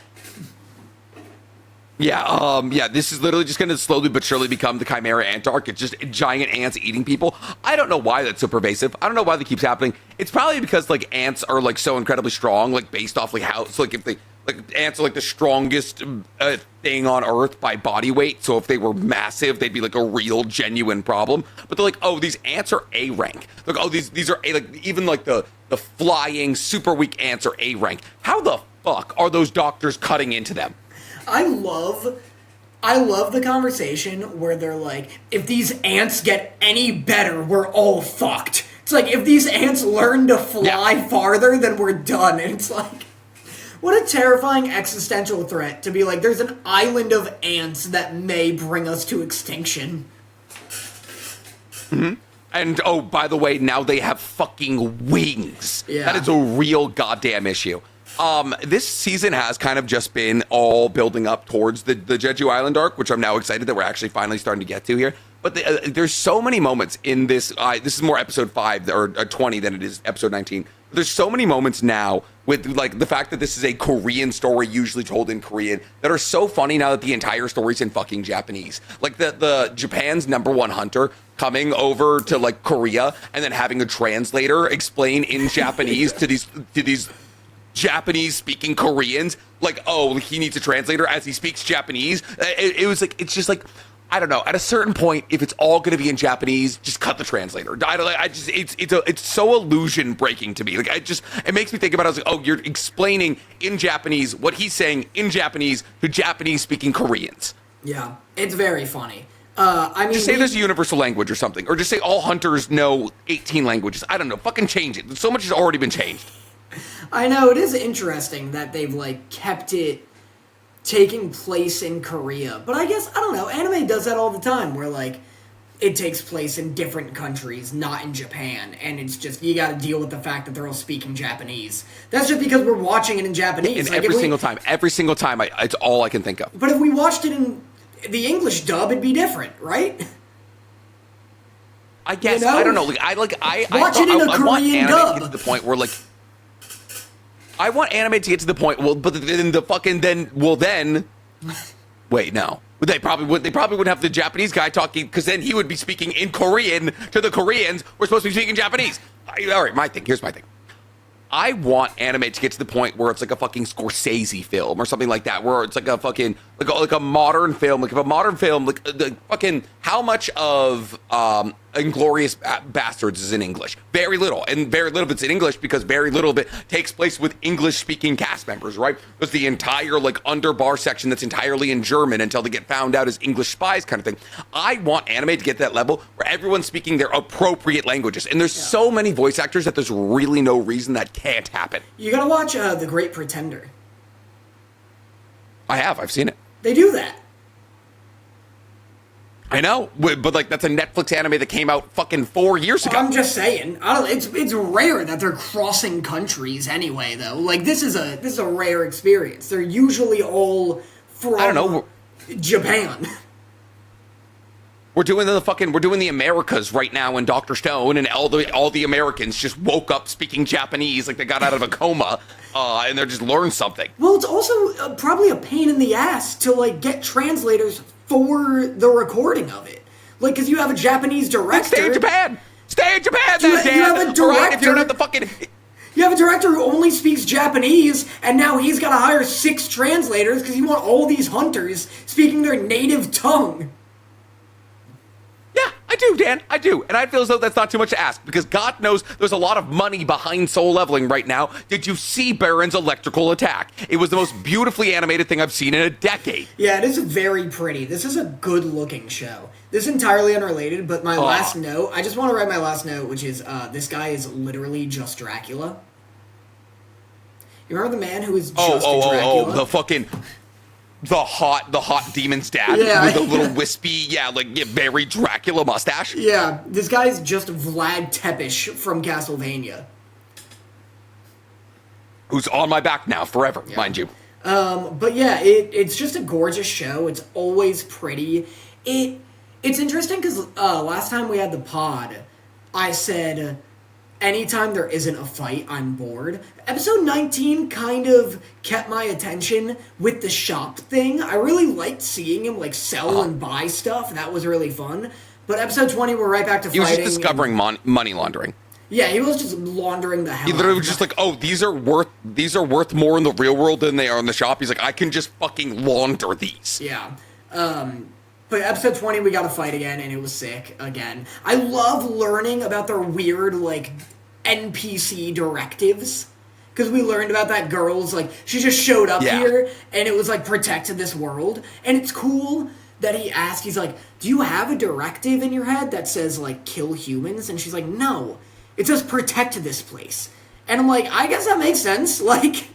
Yeah, this is literally just going to slowly but surely become the Chimera Ant arc. It's just giant ants eating people. I don't know why that's so pervasive. I don't know why that keeps happening. It's probably because, like, ants are, like, so incredibly strong, like, based off, like, how... So, like, if they... like ants are like the strongest thing on Earth by body weight. So if they were massive, they'd be like a real, genuine problem. But they're like, oh, these ants are A rank. Like, oh, these are A, like even like the flying super weak ants are A rank. How the fuck are those doctors cutting into them? I love the conversation where they're like, if these ants get any better, we're all fucked. It's like, if these ants learn to fly farther, then we're done. And it's like, what a terrifying existential threat to be like, there's an island of ants that may bring us to extinction. Mm-hmm. And, oh, by the way, now they have fucking wings. Yeah. That is a real goddamn issue. This season has kind of just been all building up towards the Jeju Island arc, which I'm now excited that we're actually finally starting to get to here. But there's so many moments in this. This is more episode 5 or 20 than it is episode 19. There's so many moments now with like the fact that this is a Korean story usually told in Korean that are so funny now that the entire story's in fucking Japanese. Like the Japan's #1 hunter coming over to like Korea and then having a translator explain in Japanese to these Japanese speaking Koreans, like, oh, he needs a translator as he speaks Japanese. It was like, it's just like, I don't know. At a certain point, if it's all going to be in Japanese, just cut the translator. It's so illusion breaking to me. Like, it makes me think about it. I was like, oh, you're explaining in Japanese what he's saying in Japanese to Japanese speaking Koreans. Yeah, it's very funny. I mean, just say there's a universal language or something, or just say all hunters know 18 languages. I don't know. Fucking change it. So much has already been changed. I know, it is interesting that they've, like, kept it taking place in Korea. But I guess, I don't know, anime does that all the time, where, like, it takes place in different countries, not in Japan. And it's just, you gotta deal with the fact that they're all speaking Japanese. That's just because we're watching it in Japanese. And like, every single time, it's all I can think of. But if we watched it in the English dub, it'd be different, right? I guess, you know? I don't know. I watch it in a Korean dub. To get to the point where, like, I want anime to get to the point. Well, but then wait, no. They probably wouldn't have the Japanese guy talking, because then he would be speaking in Korean to the Koreans. We're supposed to be speaking Japanese. All right, here's my thing. I want anime to get to the point where it's like a fucking Scorsese film or something like that, where it's like a fucking like a modern film, like if a modern film, like the fucking how much of Inglourious Bastards is in English? Very little, and very little of it's in English because very little of it takes place with English-speaking cast members, right? There's the entire like underbar section that's entirely in German until they get found out as English spies, kind of thing. I want anime to get to that level where everyone's speaking their appropriate languages, and there's so many voice actors that there's really no reason that can't happen. You gotta watch The Great Pretender. I've seen it. They do that. I know, but like that's a Netflix anime that came out fucking 4 years ago. I'm just saying, it's rare that they're crossing countries anyway, though. Like this is a rare experience. They're usually all from I don't know. Japan. We're doing the Americas right now in Dr. Stone, and all the Americans just woke up speaking Japanese like they got out of a coma, and they just learned something. Well, it's also probably a pain in the ass to like get translators for the recording of it, like because you have a Japanese director. Stay in Japan. Stay in Japan, then, Dan. You have a director. Right? If you don't have the fucking. You have a director who only speaks Japanese, and now he's got to hire 6 translators because you want all these hunters speaking their native tongue. Yeah, I do, Dan. I do. And I feel as though that's not too much to ask, because God knows there's a lot of money behind Soul Leveling right now. Did you see Baron's electrical attack? It was the most beautifully animated thing I've seen in a decade. Yeah, it is very pretty. This is a good-looking show. This is entirely unrelated, but my last note, I just want to write my last note, which is, this guy is literally just Dracula. You remember the man who is just Dracula? The fucking... The hot demon's dad with the little wispy, very Dracula mustache. Yeah, this guy's just Vlad Tepes from Castlevania. Who's on my back now, forever, mind you. But yeah, it's just a gorgeous show. It's always pretty. It's interesting because last time we had the pod, I said... anytime there isn't a fight, I'm bored. Episode 19 kind of kept my attention with the shop thing. I really liked seeing him, like, sell and buy stuff. That was really fun. But episode 20, we're right back to fighting. He was just discovering money laundering. Yeah, he was just laundering the hell. He literally was just like, oh, these are worth more in the real world than they are in the shop. He's like, I can just fucking launder these. Yeah. But episode 20, we got a fight again, and it was sick again. I love learning about their weird, like, NPC directives. Because we learned about that girl's, like, she just showed up here, and it was, like, protected this world. And it's cool that he asked, he's like, do you have a directive in your head that says, like, kill humans? And she's like, no. It says protect this place. And I'm like, I guess that makes sense. Like...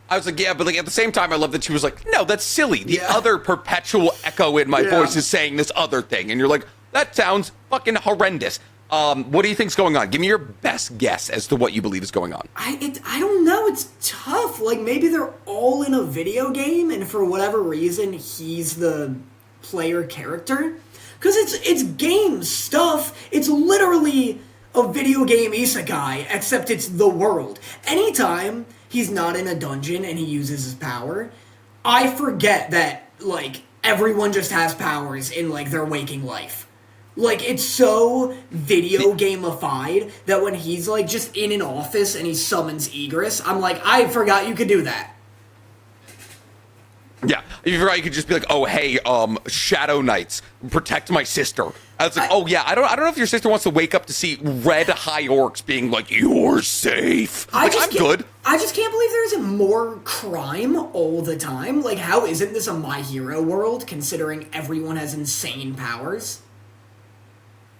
I was like, yeah, but like at the same time, I love that she was like, no, that's silly. The other perpetual echo in my voice is saying this other thing. And you're like, that sounds fucking horrendous. What do you think's going on? Give me your best guess as to what you believe is going on. I don't know. It's tough. Like, maybe they're all in a video game, and for whatever reason, he's the player character. Because it's game stuff. It's literally a video game isekai, except it's the world. Anytime he's not in a dungeon and he uses his power, I forget that, like, everyone just has powers in, like, their waking life. Like, it's so video gamified that when he's, like, just in an office and he summons Egress, I'm like, I forgot you could do that. Yeah, you forgot you could just be like, oh, hey, Shadow Knights, protect my sister. I was like, oh, yeah, I don't know if your sister wants to wake up to see red high orcs being like, you're safe. Like, I'm good. I just can't believe there isn't more crime all the time. Like, how isn't this a My Hero world, considering everyone has insane powers?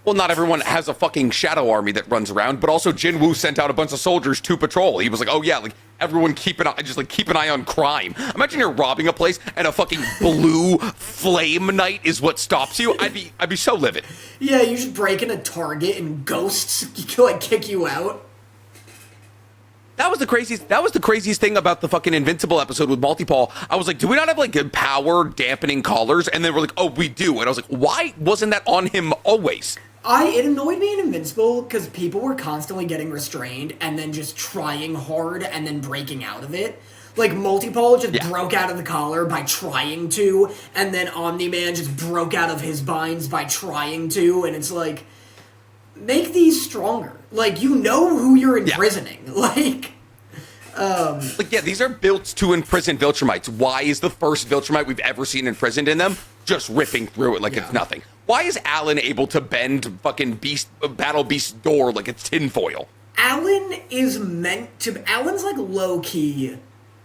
Well, not everyone has a fucking shadow army that runs around, but also Jinwoo sent out a bunch of soldiers to patrol. He was like, oh yeah, like, everyone keep an eye on crime. Imagine you're robbing a place and a fucking blue flame knight is what stops you. I'd be so livid. Yeah, you just break in a Target and ghosts like kick you out. That was the craziest thing about the fucking Invincible episode with Multipole. I was like, do we not have like good power dampening collars? And they were like, oh, we do. And I was like, why wasn't that on him always? It annoyed me in Invincible because people were constantly getting restrained and then just trying hard and then breaking out of it. Like, Multipole just broke out of the collar by trying to, and then Omni-Man just broke out of his binds by trying to, and it's like, make these stronger. Like, you know who you're imprisoning. Like, these are built to imprison Viltrumites. Why is the first Viltrumite we've ever seen imprisoned in them just ripping through it like it's nothing? Why is Alan able to bend fucking Battle Beast's door like it's tinfoil? Alan is meant to... Alan's, like, low-key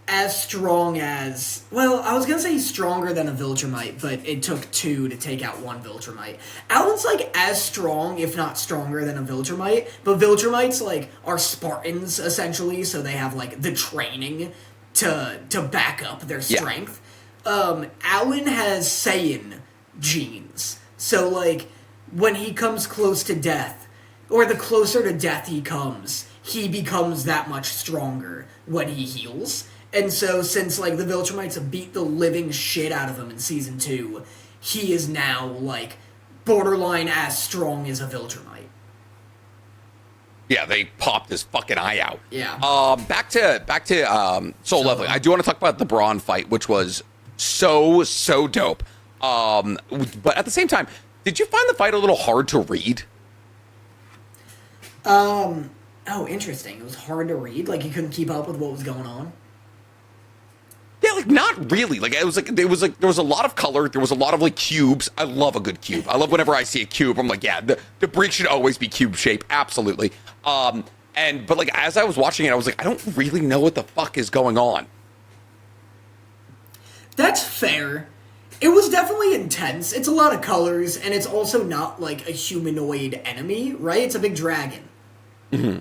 as strong as... Well, I was gonna say he's stronger than a Viltrumite, but it took two to take out one Viltrumite. Alan's, like, as strong, if not stronger, than a Viltrumite, but Viltrumites, like, are Spartans, essentially, so they have, like, the training to back up their strength. Alan has Saiyan genes. So, like, when he comes close to death, or the closer to death he becomes that much stronger when he heals. And so, since, like, the Viltrumites have beat the living shit out of him in Season 2, he is now, like, borderline as strong as a Viltrumite. Yeah, they popped his fucking eye out. Yeah. Back to Soul Leveling. I do want to talk about the Braun fight, which was so dope. But at the same time, did you find the fight a little hard to read? Oh, interesting. It was hard to read? Like, you couldn't keep up with what was going on? Yeah, like, not really. Like, there was a lot of color. There was a lot of, like, cubes. I love a good cube. I love whenever I see a cube. I'm like, yeah, the break should always be cube shape. Absolutely. But, like, as I was watching it, I was like, I don't really know what the fuck is going on. That's fair. It was definitely intense. It's a lot of colors, and it's also not, like, a humanoid enemy, right? It's a big dragon. Mm-hmm.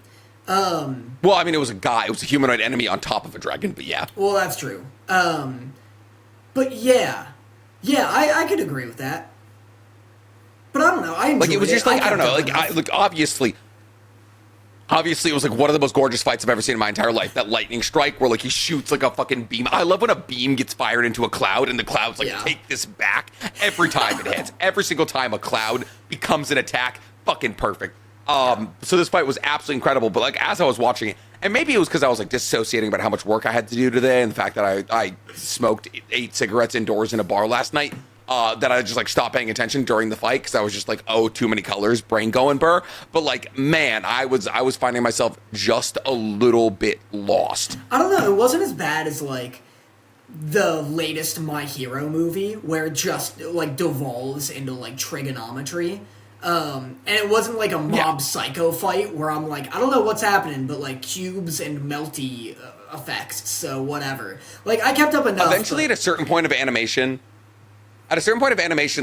Well, I mean, it was a guy. It was a humanoid enemy on top of a dragon, but yeah. Well, that's true. But yeah. Yeah, I could agree with that. But I don't know. I enjoyed it. Like, it was just like, I don't know. Like, obviously, it was like one of the most gorgeous fights I've ever seen in my entire life. That lightning strike where, like, he shoots like a fucking beam. I love when a beam gets fired into a cloud and the cloud's like, take this back. Every time it hits. Every single time a cloud becomes an attack. Fucking perfect. So this fight was absolutely incredible, but like as I was watching it, and maybe it was because I was like dissociating about how much work I had to do today and the fact that I smoked 8 cigarettes indoors in a bar last night. that I just like stopped paying attention during the fight because I was just like, oh, too many colors, brain going burr. But like, man, I was finding myself just a little bit lost. I don't know. It wasn't as bad as like the latest My Hero movie where it just like devolves into like trigonometry. And it wasn't like a Mob Psycho fight where I'm like, I don't know what's happening, but like cubes and melty effects, so whatever. Like, I kept up enough. Eventually, at a certain point of animation,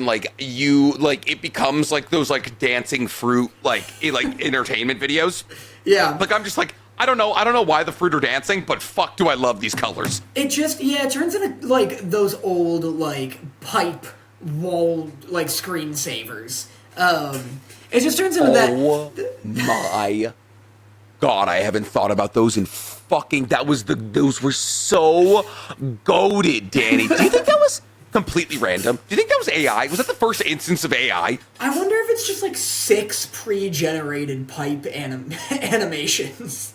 like it becomes like those like dancing fruit, like entertainment videos. Yeah. Like, I'm just like, I don't know why the fruit are dancing, but fuck do I love these colors. It just, it turns into like those old like pipe wall like screensavers. It just turns into that. Oh my God, I haven't thought about those in fucking, those were so goated, Danny. Do you think that was completely random? Do you think that was AI? Was that the first instance of AI? I wonder if it's just like 6 pre-generated pipe animations.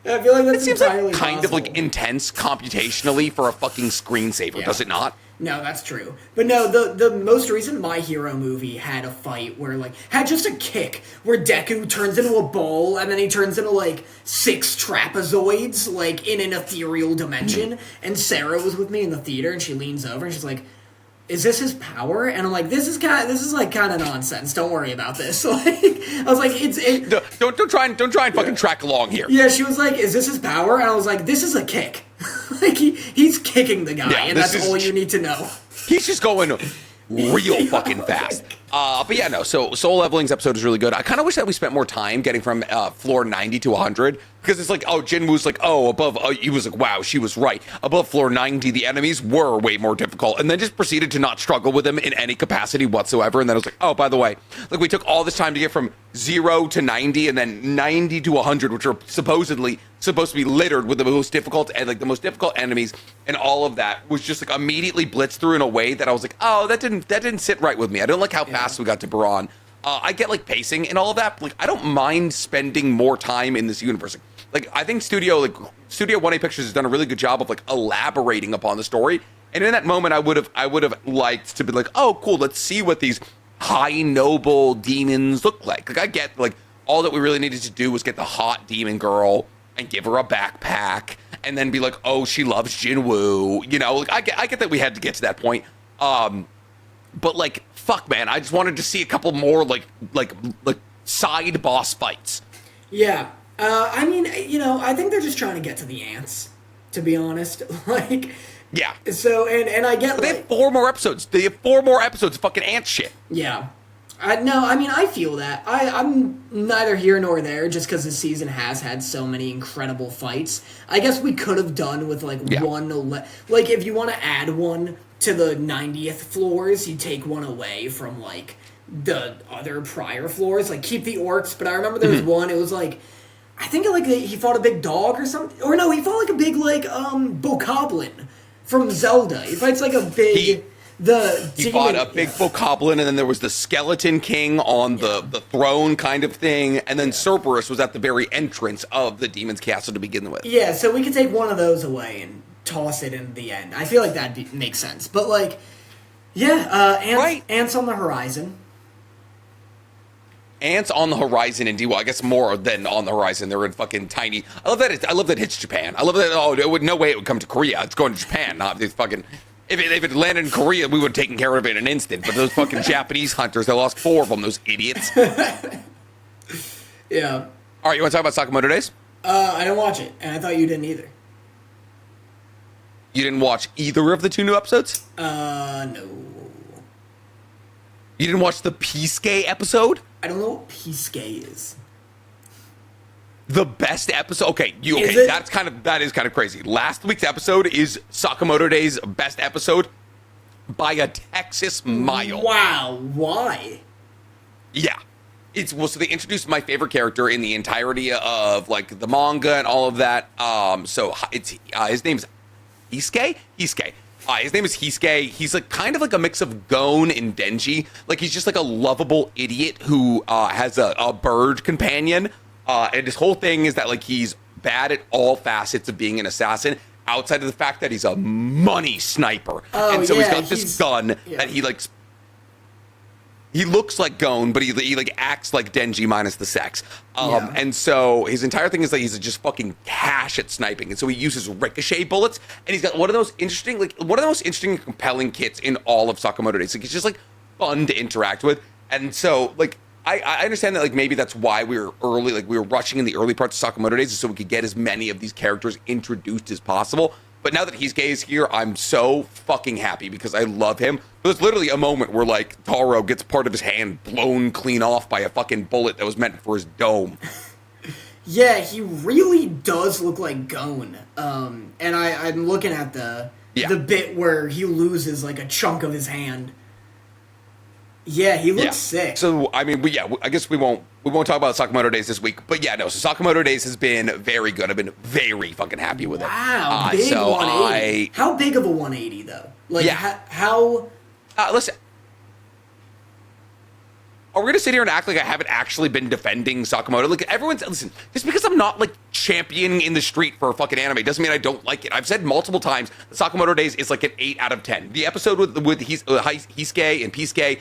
I feel like that's entirely kind of like intense computationally for a fucking screensaver, does it not? No, that's true. But no, the most recent My Hero movie had a fight where, like, had just a kick where Deku turns into a ball and then he turns into, like, 6 trapezoids, like, in an ethereal dimension. And Sarah was with me in the theater and she leans over and she's like, is this his power? And I'm like, this is kind of nonsense. Don't worry about this. Like, I was like, don't try and fucking track along here. Yeah, she was like, is this his power? And I was like, this is a kick. Like, he's kicking the guy, and that's all you need to know. He's just going real fucking fast. But yeah, no, so Soul Leveling's episode is really good. I kind of wish that we spent more time getting from floor 90 to 100, because it's like, oh, Jinwoo's like, oh, he was like, wow, she was right. Above floor 90, the enemies were way more difficult, and then just proceeded to not struggle with them in any capacity whatsoever, and then I was like, oh, by the way, like, we took all this time to get from 0 to 90, and then 90 to 100, which are supposedly supposed to be littered with the most difficult, and like the most difficult enemies, and all of that was just like immediately blitzed through in a way that I was like, oh, that didn't sit right with me. I don't like how fast we got to Baran. I get like pacing and all of that. But, like, I don't mind spending more time in this universe. Like, I think Studio 1A Pictures has done a really good job of like elaborating upon the story. And in that moment, I would have liked to be like, oh, cool, let's see what these high noble demons look like. Like, I get like all that we really needed to do was get the hot demon girl and give her a backpack, and then be like, oh, she loves Jinwoo. You know, like, I get that we had to get to that point. But like, fuck, man, I just wanted to see a couple more like side boss fights. Yeah, I mean, you know, I think they're just trying to get to the ants, to be honest. Like, yeah. So and I get. But they have 4 more episodes. They have 4 more episodes of fucking ant shit. Yeah. No, I mean, I feel that. I'm neither here nor there, just because this season has had so many incredible fights. I guess we could have done with, like, one... Like, if you want to add one to the 90th floors, you take one away from, like, the other prior floors. Like, keep the orcs, but I remember there was one, it was, like... I think, like, he fought a big dog or something. Or, no, he fought, like, a big, like, bokoblin from Zelda. He fights, like, a big... He fought a big bokoblin, and then there was the Skeleton King on the throne kind of thing, and then Cerberus was at the very entrance of the Demon's Castle to begin with. Yeah, so we could take one of those away and toss it in the end. I feel like that makes sense. But, like, ants on the horizon. Ants on the horizon, indeed. Well, I guess more than on the horizon. They're in fucking tiny... I love that it's Japan. I love that... Oh, no way it would come to Korea. It's going to Japan, not these fucking... If it landed in Korea, we would have taken care of it in an instant. But those fucking Japanese hunters, they lost 4 of them, those idiots. Yeah. All right, you want to talk about Sakamoto Days? I didn't watch it, and I thought you didn't either. You didn't watch either of the 2 new episodes? No. You didn't watch the Pisuke episode? I don't know what Pisuke is. The best episode. Okay, that is kind of crazy. Last week's episode is Sakamoto Day's best episode by a Texas mile. Wow, why? Yeah. So they introduced my favorite character in the entirety of like the manga and all of that. So it's his name's Heisuke? Heisuke. His name is Heisuke. He's like kind of like a mix of Gon and Denji. Like, he's just like a lovable idiot who has a bird companion. And his whole thing is that, like, he's bad at all facets of being an assassin. outside of the fact that he's a money sniper. Oh, and so he's yeah, got this gun that he like. He looks like Gon, but he like acts like Denji minus the sex. And so his entire thing is that he's just fucking cash at sniping. And so he uses ricochet bullets, and he's got one of the most interesting and compelling kits in all of Sakamoto Days. Like, it's just like fun to interact with. And so like I understand that like maybe that's why we were early, like we were rushing in the early parts of Sakamoto Days so we could get as many of these characters introduced as possible. But now that Heisuke is here, I'm so fucking happy because I love him. There's literally a moment where, like, Taro gets part of his hand blown clean off by a fucking bullet that was meant for his dome. Yeah, he really does look like Gon. And I'm looking at the bit where he loses, like, a chunk of his hand. Yeah, he looks sick. So, I mean, I guess we won't talk about Sakamoto Days this week. But yeah, no, so Sakamoto Days has been very good. I've been very fucking happy with it. Wow, big 180. How big of a 180, though? Like, how... Listen, are we going to sit here and act like I haven't actually been defending Sakamoto? Like, listen, just because I'm not, like, championing in the street for a fucking anime doesn't mean I don't like it. I've said multiple times that Sakamoto Days is, like, an 8 out of 10. The episode with Heisuke and Peisuke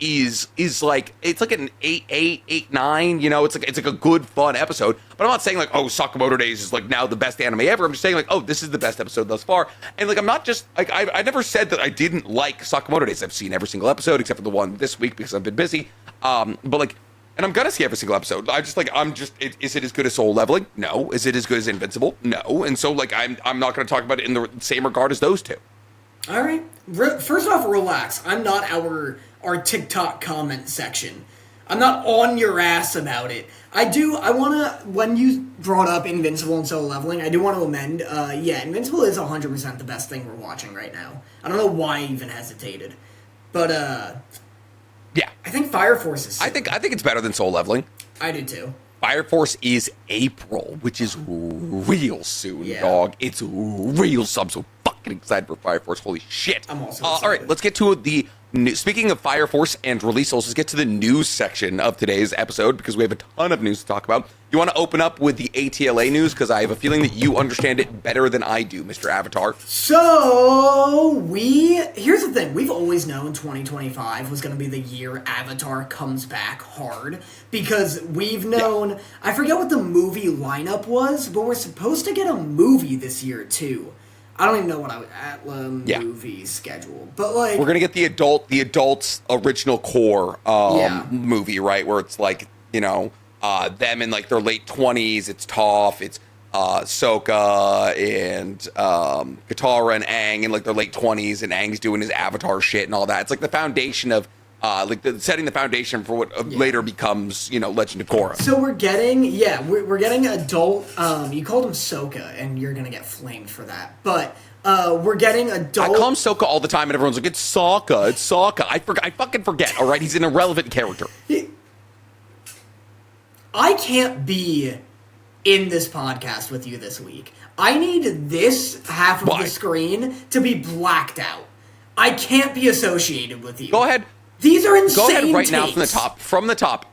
is like, it's like an 8, 9, you know, it's like a good, fun episode. But I'm not saying, like, oh, Sakamoto Days is, like, now the best anime ever. I'm just saying, like, oh, this is the best episode thus far. And, like, I'm not just, like, I never said that I didn't like Sakamoto Days. I've seen every single episode except for the one this week because I've been busy. But, like, and I'm gonna see every single episode. Is it as good as Soul Leveling? No. Is it as good as Invincible? No. And so, like, I'm not gonna talk about it in the same regard as those two. All right. First off, relax. I'm not our TikTok comment section. I'm not on your ass about it. When you brought up Invincible and Soul Leveling, I do want to amend. Invincible is 100% the best thing we're watching right now. I don't know why I even hesitated. But, yeah. I think Fire Force is soon. I think it's better than Soul Leveling. I do too. Fire Force is April, which is real soon, dog. It's real. So I'm so fucking excited for Fire Force. Holy shit. I'm also excited. All right, let's get to the... Speaking of Fire Force and release, let's get to the news section of today's episode because we have a ton of news to talk about. You want to open up with the ATLA news because I have a feeling that you understand it better than I do, Mr. Avatar. So, here's the thing. We've always known 2025 was going to be the year Avatar comes back hard because we've known, I forget what the movie lineup was, but we're supposed to get a movie this year too. I don't even know what movie schedule, but like we're gonna get the adults original core movie, right? Where it's like, you know, them in like their late 20s. It's Toph, it's Sokka and Katara and Aang in like their late 20s, and Aang's doing his Avatar shit and all that. It's like the foundation of setting the foundation for what later becomes, you know, Legend of Korra. So we're getting, we're getting adult, you called him Sokka, and you're gonna get flamed for that, but we're getting adult... I call him Sokka all the time, and everyone's like, it's Sokka. I fucking forget, alright? He's an irrelevant character. I can't be in this podcast with you this week. I need this half of the screen to be blacked out. I can't be associated with you. Go ahead. These are insane. Go ahead right takes. now from the top.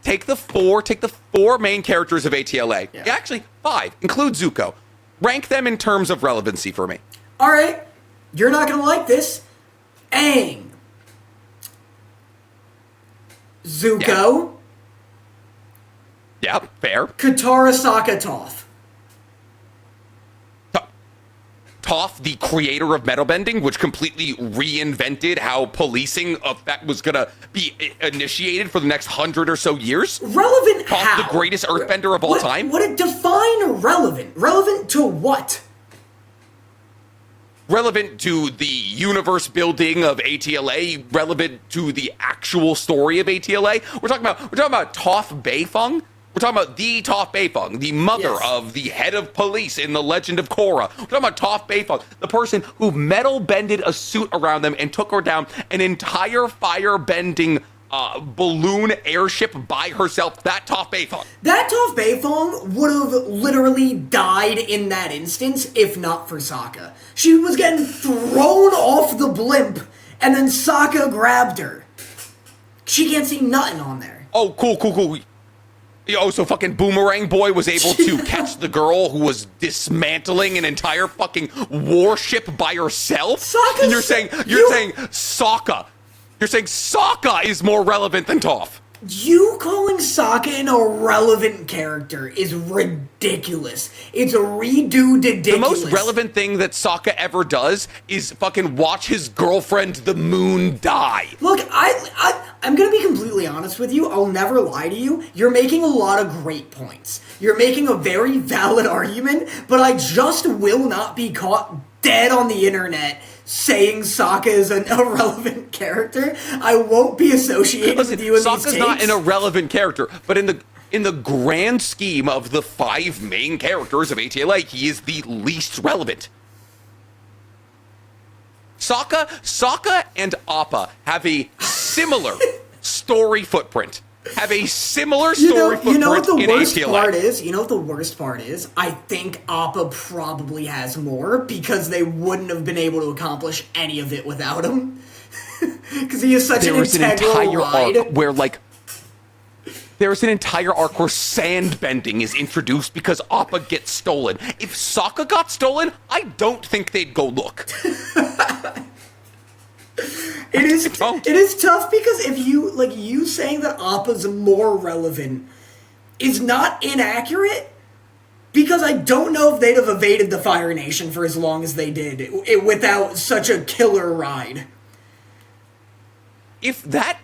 Take the four main characters of ATLA. Yeah, actually, 5. Include Zuko. Rank them in terms of relevancy for me. All right. You're not going to like this. Aang. Zuko. Yeah, fair. Katara, Sokka, Toph. Toph, the creator of metal bending, which completely reinvented how policing effect was going to be initiated for the next 100 or so years. Relevant Toph, how? the greatest earthbender of all time. What it define relevant? Relevant to what? Relevant to the universe building of ATLA, relevant to the actual story of ATLA. We're talking about Toph Beifong. We're talking about the Toph Beifong, the mother of the head of police in the Legend of Korra. We're talking about Toph Beifong, the person who metal bended a suit around them and took her down an entire fire-bending balloon airship by herself. That Toph Beifong. That Toph Beifong would have literally died in that instance if not for Sokka. She was getting thrown off the blimp, and then Sokka grabbed her. She can't see nothing on there. Oh, cool. So fucking Boomerang Boy was able to catch the girl who was dismantling an entire fucking warship by herself? Sokka's, and you're saying Sokka. You're saying Sokka is more relevant than Toph. You calling Sokka an irrelevant character is ridiculous. It's a ridiculous. The most relevant thing that Sokka ever does is fucking watch his girlfriend, the moon, die. Look, I'm gonna be completely honest with you. I'll never lie to you. You're making a lot of great points. You're making a very valid argument, but I just will not be caught dead on the internet saying Sokka is an irrelevant character. I won't be associated with you in Sokka's these takes. not an irrelevant character, but in the grand scheme of the 5 main characters of ATLA, he is the least relevant. Sokka and Appa have a similar story footprint. You know what the worst part is? You know what the worst part is? I think Appa probably has more because they wouldn't have been able to accomplish any of it without him. Because he is such an integral ride. There's an entire arc where sandbending is introduced because Appa gets stolen. If Sokka got stolen, I don't think they'd go look. It is tough because if you saying that Appa's more relevant is not inaccurate, because I don't know if they'd have evaded the Fire Nation for as long as they did without such a killer ride. If that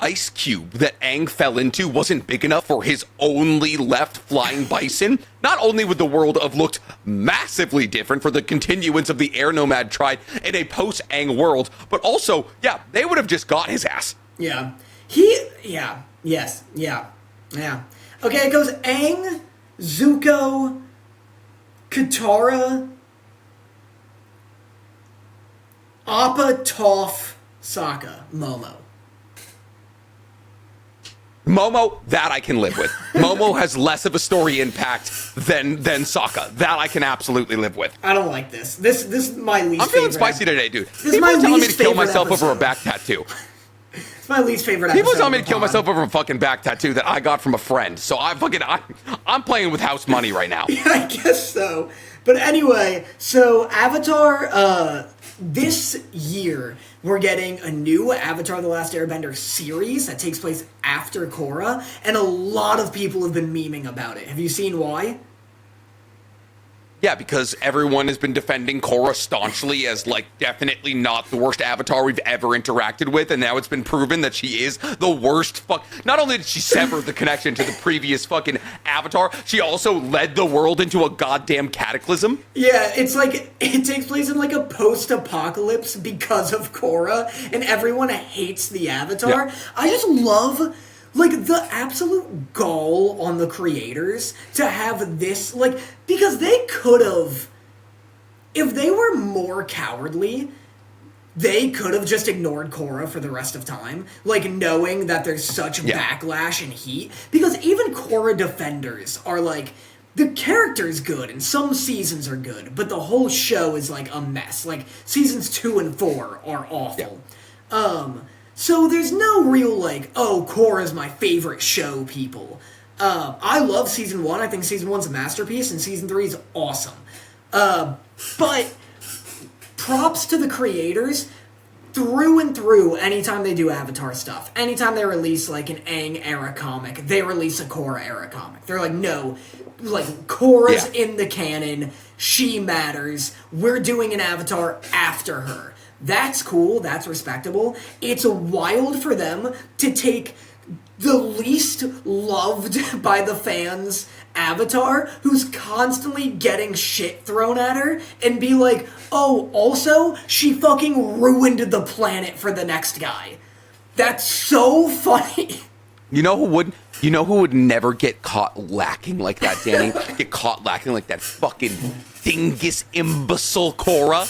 ice cube that Aang fell into wasn't big enough for his only left flying bison, not only would the world have looked massively different for the continuance of the air nomad tribe in a post-Aang world, but also, yeah, they would have just got his ass. Yeah. Yes. Okay, it goes Aang, Zuko, Katara, Appa, Toph, Sokka, Momo, that I can live with. Momo has less of a story impact than Sokka. That I can absolutely live with. I don't like this. This is my least favorite. I'm feeling spicy today, dude. People are telling me to kill myself over a back tattaoo. It's my least favorite episode. People telling me to kill myself over a fucking back tattoo that I got from a friend. So I'm playing with house money right now. Yeah, I guess so. But anyway, so Avatar, this year, we're getting a new Avatar The Last Airbender series that takes place after Korra, and a lot of people have been memeing about it. Have you seen why? Yeah, because everyone has been defending Korra staunchly as, definitely not the worst Avatar we've ever interacted with, and now it's been proven that she is the worst Not only did she sever the connection to the previous fucking Avatar, she also led the world into a goddamn cataclysm. Yeah, it's it takes place in, a post-apocalypse because of Korra, and everyone hates the Avatar. Yeah. I just love... the absolute gall on the creators to have this, because they could have, if they were more cowardly, they could have just ignored Korra for the rest of time, knowing that there's such backlash and heat, because even Korra defenders are the character's good, and some seasons are good, but the whole show is, a mess. Seasons 2 and 4 are awful. Yeah. So there's no real, Korra's my favorite show, people. I love Season 1. I think Season 1's a masterpiece, and Season 3 is awesome. But props to the creators through and through anytime they do Avatar stuff. Anytime they release, an Aang-era comic, they release a Korra-era comic. They're no, Korra's in the canon. She matters. We're doing an Avatar after her. That's cool, that's respectable. It's wild for them to take the least loved by the fans Avatar, who's constantly getting shit thrown at her, and be oh, also, she fucking ruined the planet for the next guy. That's so funny. You know who would never get caught lacking like that, Danny? Get caught lacking like that fucking dingus imbecile Korra?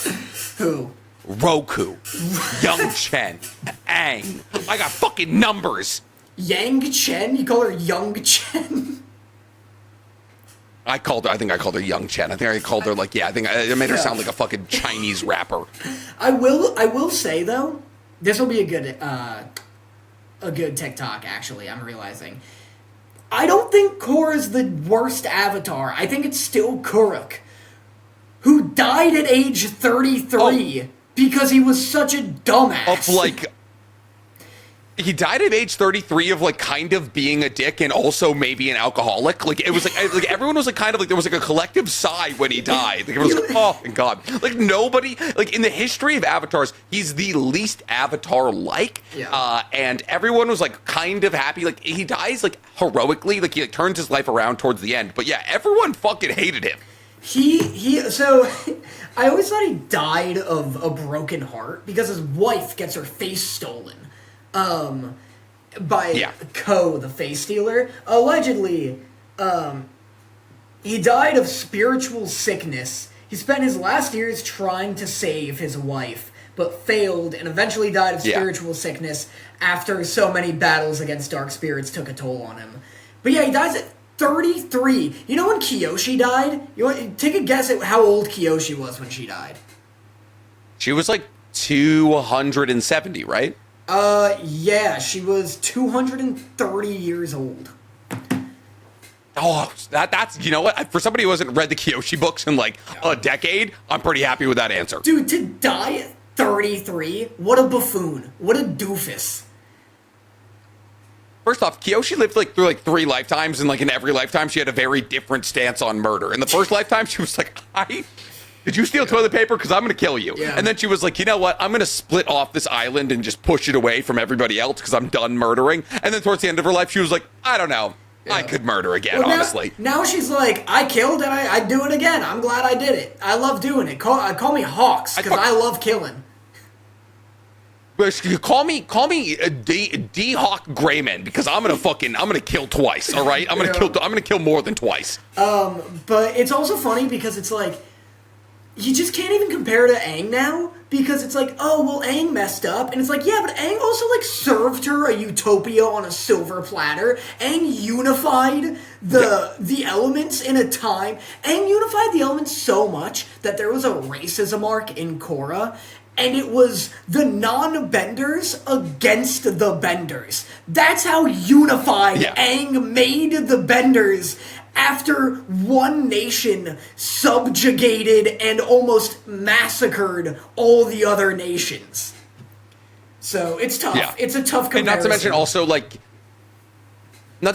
Who? Roku, Young Chen, Aang. I got fucking numbers. Yang Chen? You call her Young Chen? I think I called her Young Chen. I think I called her I think I made her sound like a fucking Chinese rapper. I will say though, this will be a good TikTok. Actually, I'm realizing. I don't think Korra's the worst avatar. I think it's still Kuruk, who died at age 33 because he was such a dumbass. Of, like... He died at age 33 of, like, kind of being a dick and also maybe an alcoholic. Like, it was like everyone was like kind of like, there was like a collective sigh when he died. Like, it was like, oh, my God. Like, nobody, like, in the history of avatars, he's the least avatar-like. Yeah. And everyone was, like, kind of happy. Like, he dies, like, heroically. Like, he like, turns his life around towards the end. But yeah, everyone fucking hated him. So, I always thought he died of a broken heart because his wife gets her face stolen. By Ko, the face stealer. Allegedly, he died of spiritual sickness. He spent his last years trying to save his wife, but failed and eventually died of spiritual sickness after so many battles against dark spirits took a toll on him. But yeah, he dies at 33. You know when Kyoshi died? Take a guess at how old Kyoshi was when she died. She was like 270, right? Yeah, she was 230 years old. Oh, that's, you know what? For somebody who hasn't read the Kyoshi books in like a decade, I'm pretty happy with that answer. Dude, to die at 33? What a buffoon. What a doofus. First off, Kyoshi lived like through like 3 lifetimes, and like in every lifetime she had a very different stance on murder. In the first lifetime, she was like, did you steal toilet paper? Because I'm going to kill you. Yeah. And then she was like, you know what? I'm going to split off this island and just push it away from everybody else because I'm done murdering. And then towards the end of her life, she was like, I don't know. Yeah. I could murder again, honestly. Now she's like, I killed and I'd do it again. I'm glad I did it. I love doing it. Call me Hawks because I love killing. Call me D Hawk Grayman because I'm gonna kill twice. All right, I'm gonna kill more than twice. But it's also funny because it's like, you just can't even compare to Aang now, because it's like, oh, well, Aang messed up, and it's like, yeah, but Aang also, like, served her a utopia on a silver platter. Aang unified the elements in a time. Aang unified the elements so much that there was a racism arc in Korra, and it was the non-benders against the benders. That's how unified Aang made the benders after one nation subjugated and almost massacred all the other nations. So it's tough. Yeah. It's a tough comparison. And not to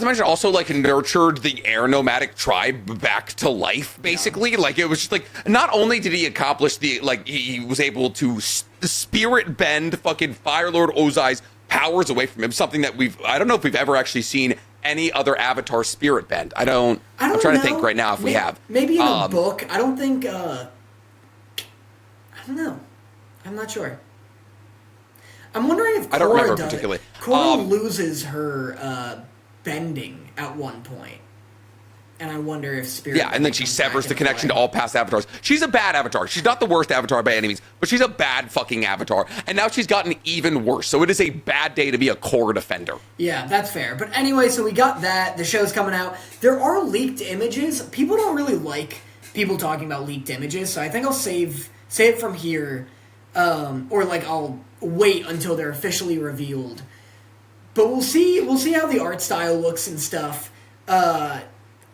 mention also nurtured the air nomadic tribe back to life, basically. Yeah. Like, it was just like, not only did he accomplish he was able to spirit bend fucking Fire Lord Ozai's powers away from him, something that I don't know if we've ever actually seen any other avatar spirit bend. I'm trying to think right now if we have. Maybe in a book. I don't think, I don't know. I'm not sure. I'm wondering if Korra I don't remember particularly. Korra loses her bending at one point. And I wonder if spirit... Yeah, and then she severs the connection to all past avatars. She's a bad avatar. She's not the worst avatar by any means, but she's a bad fucking avatar. And now she's gotten even worse. So it is a bad day to be a Korra defender. Yeah, that's fair. But anyway, so we got that. The show's coming out. There are leaked images. People don't really like people talking about leaked images, so I think I'll save it from here. Or, like, I'll wait until they're officially revealed. But we'll see how the art style looks and stuff.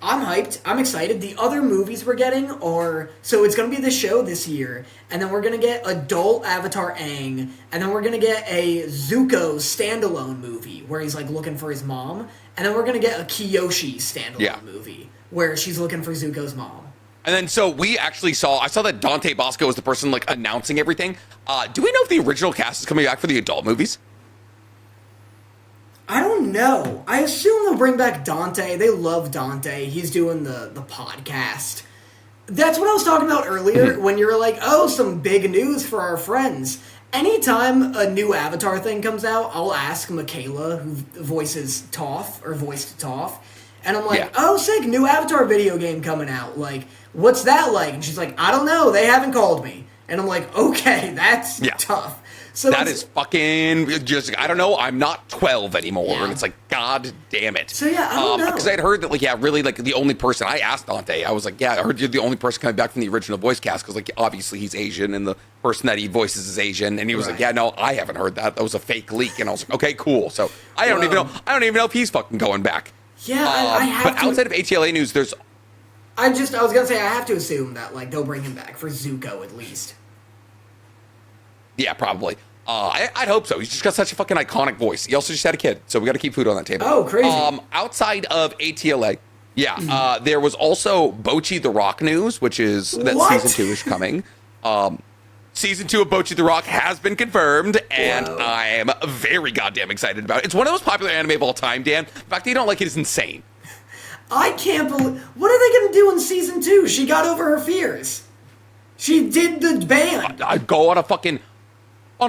I'm hyped. I'm excited. The other movies we're getting are... So it's going to be the show this year, and then we're going to get adult Avatar Aang, and then we're going to get a Zuko standalone movie where he's, like, looking for his mom, and then we're going to get a Kyoshi standalone movie where she's looking for Zuko's mom. And then, so we actually I saw that Dante Bosco was the person, like, announcing everything. Do we know if the original cast is coming back for the adult movies? I don't know. I assume they'll bring back Dante. They love Dante. He's doing the podcast. That's what I was talking about earlier when you were like, oh, some big news for our friends. Anytime a new Avatar thing comes out, I'll ask Michaela, who voiced Toph, and I'm like, oh, sick, new Avatar video game coming out. Like, what's that like? And she's like, I don't know. They haven't called me. And I'm like, okay, that's tough. So that is fucking just, I don't know, I'm not 12 anymore. Yeah. And it's like, God damn it. So yeah, I don't know. Because I had heard that, like, really, like, the only person, I asked Dante, I was like, I heard you're the only person coming back from the original voice cast, because, like, obviously he's Asian, and the person that he voices is Asian, and he was like, yeah, no, I haven't heard that. That was a fake leak. And I was like, okay, cool. So I don't even know if he's fucking going back. Yeah, I have but to. outside of ATLA news, there's I was gonna say, I have to assume that, like, they'll bring him back for Zuko at least. yeah, probably. I'd hope so. He's just got such a fucking iconic voice. He also just had a kid, so we got to keep food on that table. Oh, crazy. Outside of ATLA, yeah, there was also Bocchi the Rock news, which is that What? season 2 is coming. Season 2 of Bocchi the Rock has been confirmed, and Whoa. I am very goddamn excited about it. It's one of the most popular anime of all time, Dan. The fact that you don't like it is insane. I can't believe... What are they gonna do in season 2? She got over her fears. She did the band. I'd go on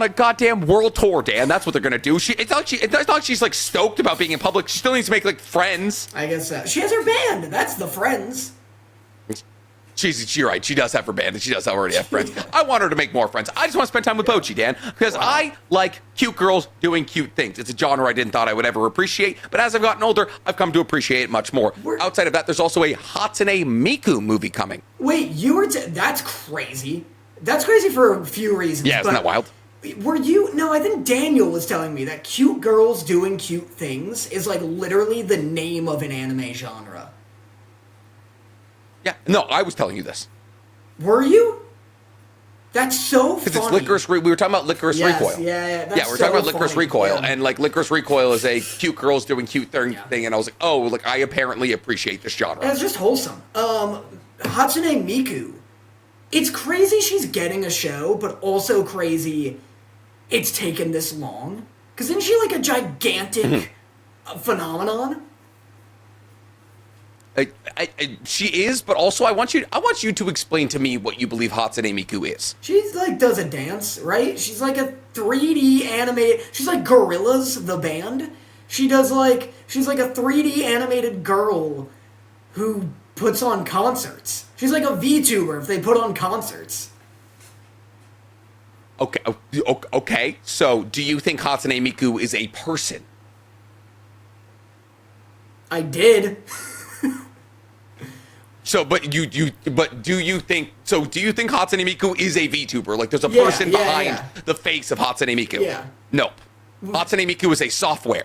a goddamn world tour, Dan. That's what they're gonna do. It's not like she's like stoked about being in public. She still needs to make like friends. I guess so. She has her band. That's the Friends. You're right. She does have her band, and she does already have friends. I want her to make more friends. I just want to spend time with Bocchi, Dan, because I like cute girls doing cute things. It's a genre I didn't thought I would ever appreciate, but as I've gotten older, I've come to appreciate it much more. Outside of that, there's also a Hatsune Miku movie coming. Wait, that's crazy. That's crazy for a few reasons. Yeah, isn't that wild? Were you... No, I think Daniel was telling me that cute girls doing cute things is, like, literally the name of an anime genre. Yeah, no, I was telling you this. Were you? That's so funny. Because it's Licorice... We were talking about Licorice Recoil. Yeah. Yeah, we're talking about Licorice funny. Recoil, Yeah. and, like, Licorice Recoil is a cute girls doing cute thing, and I was like, oh, like, I apparently appreciate this genre. It's just wholesome. Hatsune Miku. It's crazy she's getting a show, but also crazy it's taken this long. Because isn't she, like, a gigantic phenomenon? She is, but also I want you to explain to me what you believe Hatsune Miku is. She's like does a dance, right? She's like a 3D animated. She's like Gorillaz, the band. She's like a 3D animated girl who puts on concerts. She's like a VTuber if they put on concerts. Okay. So, do you think Hatsune Miku is a person? I did. So, do you think Hatsune Miku is a VTuber? Like, there's a person behind the face of Hatsune Miku? Yeah. Nope. Hatsune Miku is a software.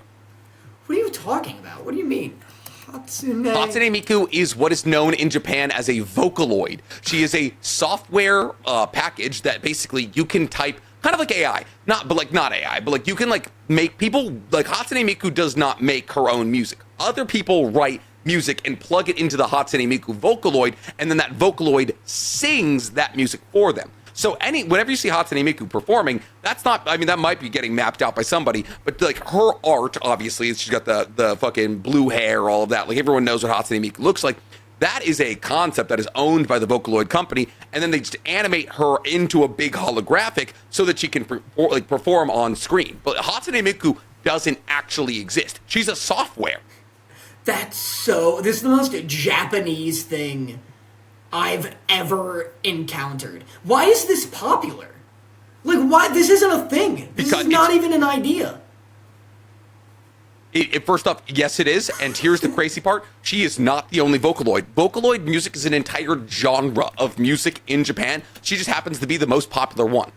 What are you talking about? What do you mean? Hatsune Miku is what is known in Japan as a Vocaloid. She is a software package that basically you can type, kind of like AI, not AI, but like you can like make people, like Hatsune Miku does not make her own music. Other people write music and plug it into the Hatsune Miku Vocaloid, and then that Vocaloid sings that music for them. So whenever you see Hatsune Miku performing, that might be getting mapped out by somebody, but like her art, obviously, she's got the fucking blue hair, all of that. Like everyone knows what Hatsune Miku looks like. That is a concept that is owned by the Vocaloid company, and then they just animate her into a big holographic so that she can perform on screen. But Hatsune Miku doesn't actually exist. She's a software. This is the most Japanese thing I've ever encountered. Why is this popular? Like, why? This isn't a thing. This is not even an idea. First off, yes, it is. And here's the crazy part. She is not the only Vocaloid. Vocaloid music is an entire genre of music in Japan. She just happens to be the most popular one.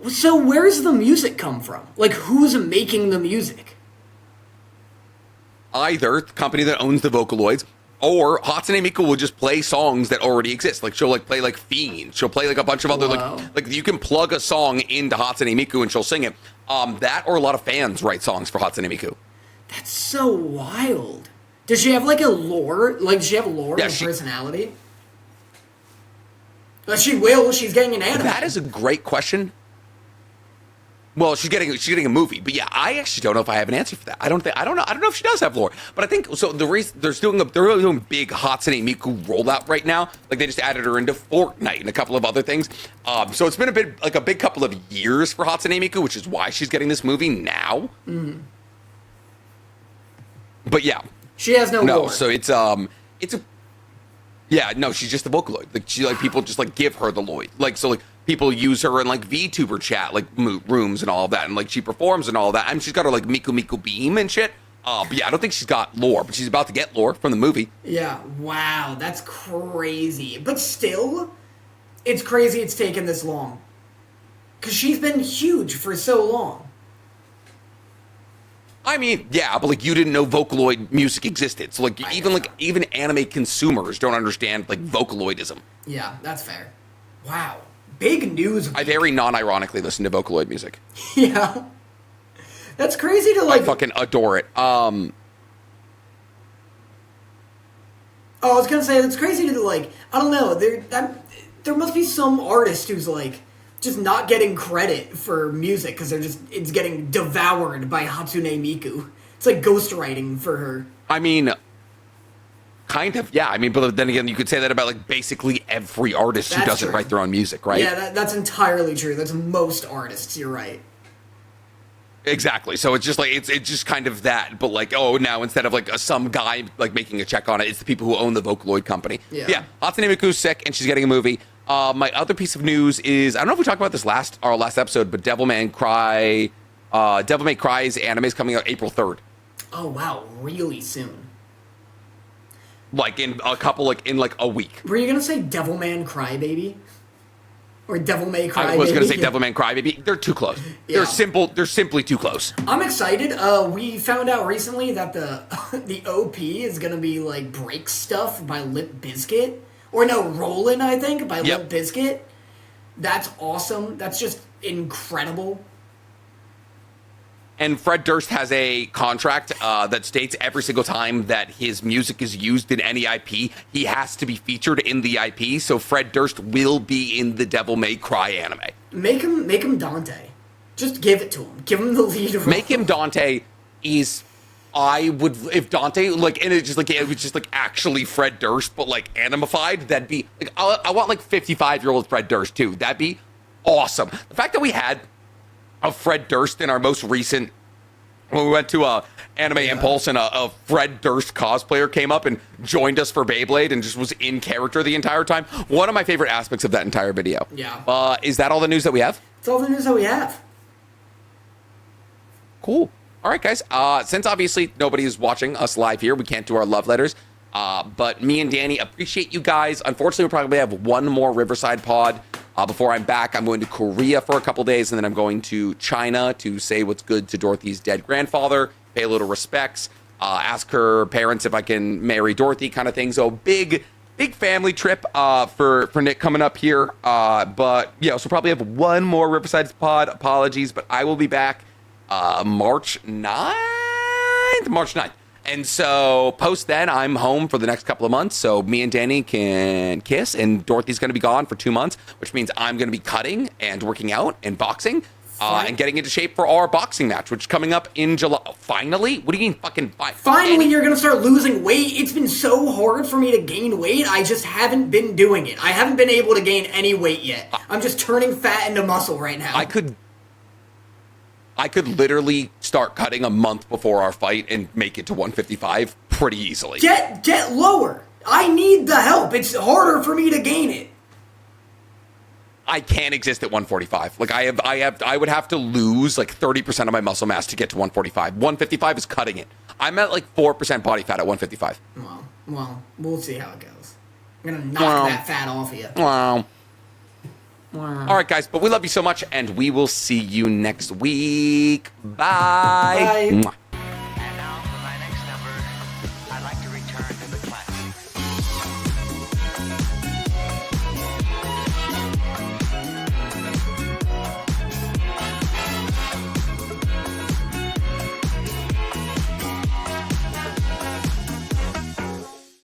So where's the music come from? Like, who's making the music? Either the company that owns the Vocaloids, or Hatsune Miku will just play songs that already exist. Like she'll like play like Fiend. She'll play like a bunch of other like you can plug a song into Hatsune Miku and she'll sing it. That or a lot of fans write songs for Hatsune Miku. That's so wild. Does she have like a lore? Like does she have lore and personality? But she will. She's getting an anime. That is a great question. Well, she's getting a movie, but yeah, I actually don't know if I have an answer for that. I don't know if she does have lore, but I think so. The reason they're really doing big Hatsune Miku rollout right now. Like they just added her into Fortnite and a couple of other things. So it's been a big couple of years for Hatsune Miku, which is why she's getting this movie now. Mm. But yeah, she has no lore. So she's just the Vocaloid. Like people just like give her the Lloyd. Like so like. People use her in, like, VTuber chat, like, rooms and all of that, and, like, she performs and all of that. I mean, she's got her, like, Miku Beam and shit. But, yeah, I don't think she's got lore, but she's about to get lore from the movie. Yeah, wow, that's crazy. But still, it's crazy it's taken this long. Because she's been huge for so long. I mean, yeah, but like you didn't know Vocaloid music existed, so like even anime consumers don't understand like Vocaloidism. Yeah, that's fair. Wow, big news. I very non-ironically listen to Vocaloid music. Yeah, that's crazy to like. I fucking adore it. Oh, I was gonna say it's crazy to like. I don't know. There must be some artist who's like just not getting credit for music because it's getting devoured by Hatsune Miku. It's like ghostwriting for her. I mean, kind of, yeah. I mean, but then again, you could say that about like basically every artist who doesn't write their own music, right? Yeah, that's entirely true. That's most artists. You're right. Exactly. So it's just like it's just kind of that, but like now instead of like some guy like making a check on it, it's the people who own the Vocaloid company. Yeah. Hatsune Miku's sick and she's getting a movie. My other piece of news is I don't know if we talked about this our last episode, but Devil May Cry's anime is coming out April 3rd. Oh wow, really soon. Like in a week. Were you gonna say Devilman Crybaby? Or Devil May Cry I was Baby? gonna say Devilman Crybaby. They're too close. Yeah. They're simply too close. I'm excited. We found out recently that the OP is gonna be like Break Stuff by Limp Bizkit. Or no, Rollin', I think, by Limp Bizkit. That's awesome. That's just incredible. And Fred Durst has a contract that states every single time that his music is used in any IP, he has to be featured in the IP. So Fred Durst will be in the Devil May Cry anime. Make him Dante. Just give it to him. Give him the lead role. Make him Dante. If Dante and it was just like actually Fred Durst, but like animified, that'd be like I want like 55-year-old Fred Durst too. That'd be awesome. The fact that we had a Fred Durst in our most recent, when we went to Anime Impulse and a Fred Durst cosplayer came up and joined us for Beyblade and just was in character the entire time. One of my favorite aspects of that entire video. Yeah. Is that all the news that we have? It's all the news that we have. Cool. All right, guys. Since obviously nobody is watching us live here, we can't do our love letters. But me and Danny appreciate you guys. Unfortunately, we'll probably have one more Riverside pod before I'm back. I'm going to Korea for a couple days, and then I'm going to China to say what's good to Dorothy's dead grandfather, pay a little respects, ask her parents if I can marry Dorothy, kind of thing. So big family trip for Nick coming up here. But yeah, so probably have one more Riverside pod. Apologies, but I will be back March 9th. And so post then, I'm home for the next couple of months. So me and Danny can kiss, and Dorothy's going to be gone for 2 months, which means I'm going to be cutting and working out and boxing and getting into shape for our boxing match, which is coming up in July. Finally? What do you mean fucking finally? You're going to start losing weight? It's been so hard for me to gain weight. I just haven't been doing it. I haven't been able to gain any weight yet. I'm just turning fat into muscle right now. I could literally start cutting a month before our fight and make it to 155 pretty easily. Get lower. I need the help. It's harder for me to gain it. I can't exist at 145. Like I would have to lose like 30% of my muscle mass to get to 145. 155 is cutting it. I'm at like 4% body fat at 155. Well, we'll see how it goes. I'm gonna knock that fat off of you. Wow. All right, guys, but we love you so much, and we will see you next week. Bye. Bye.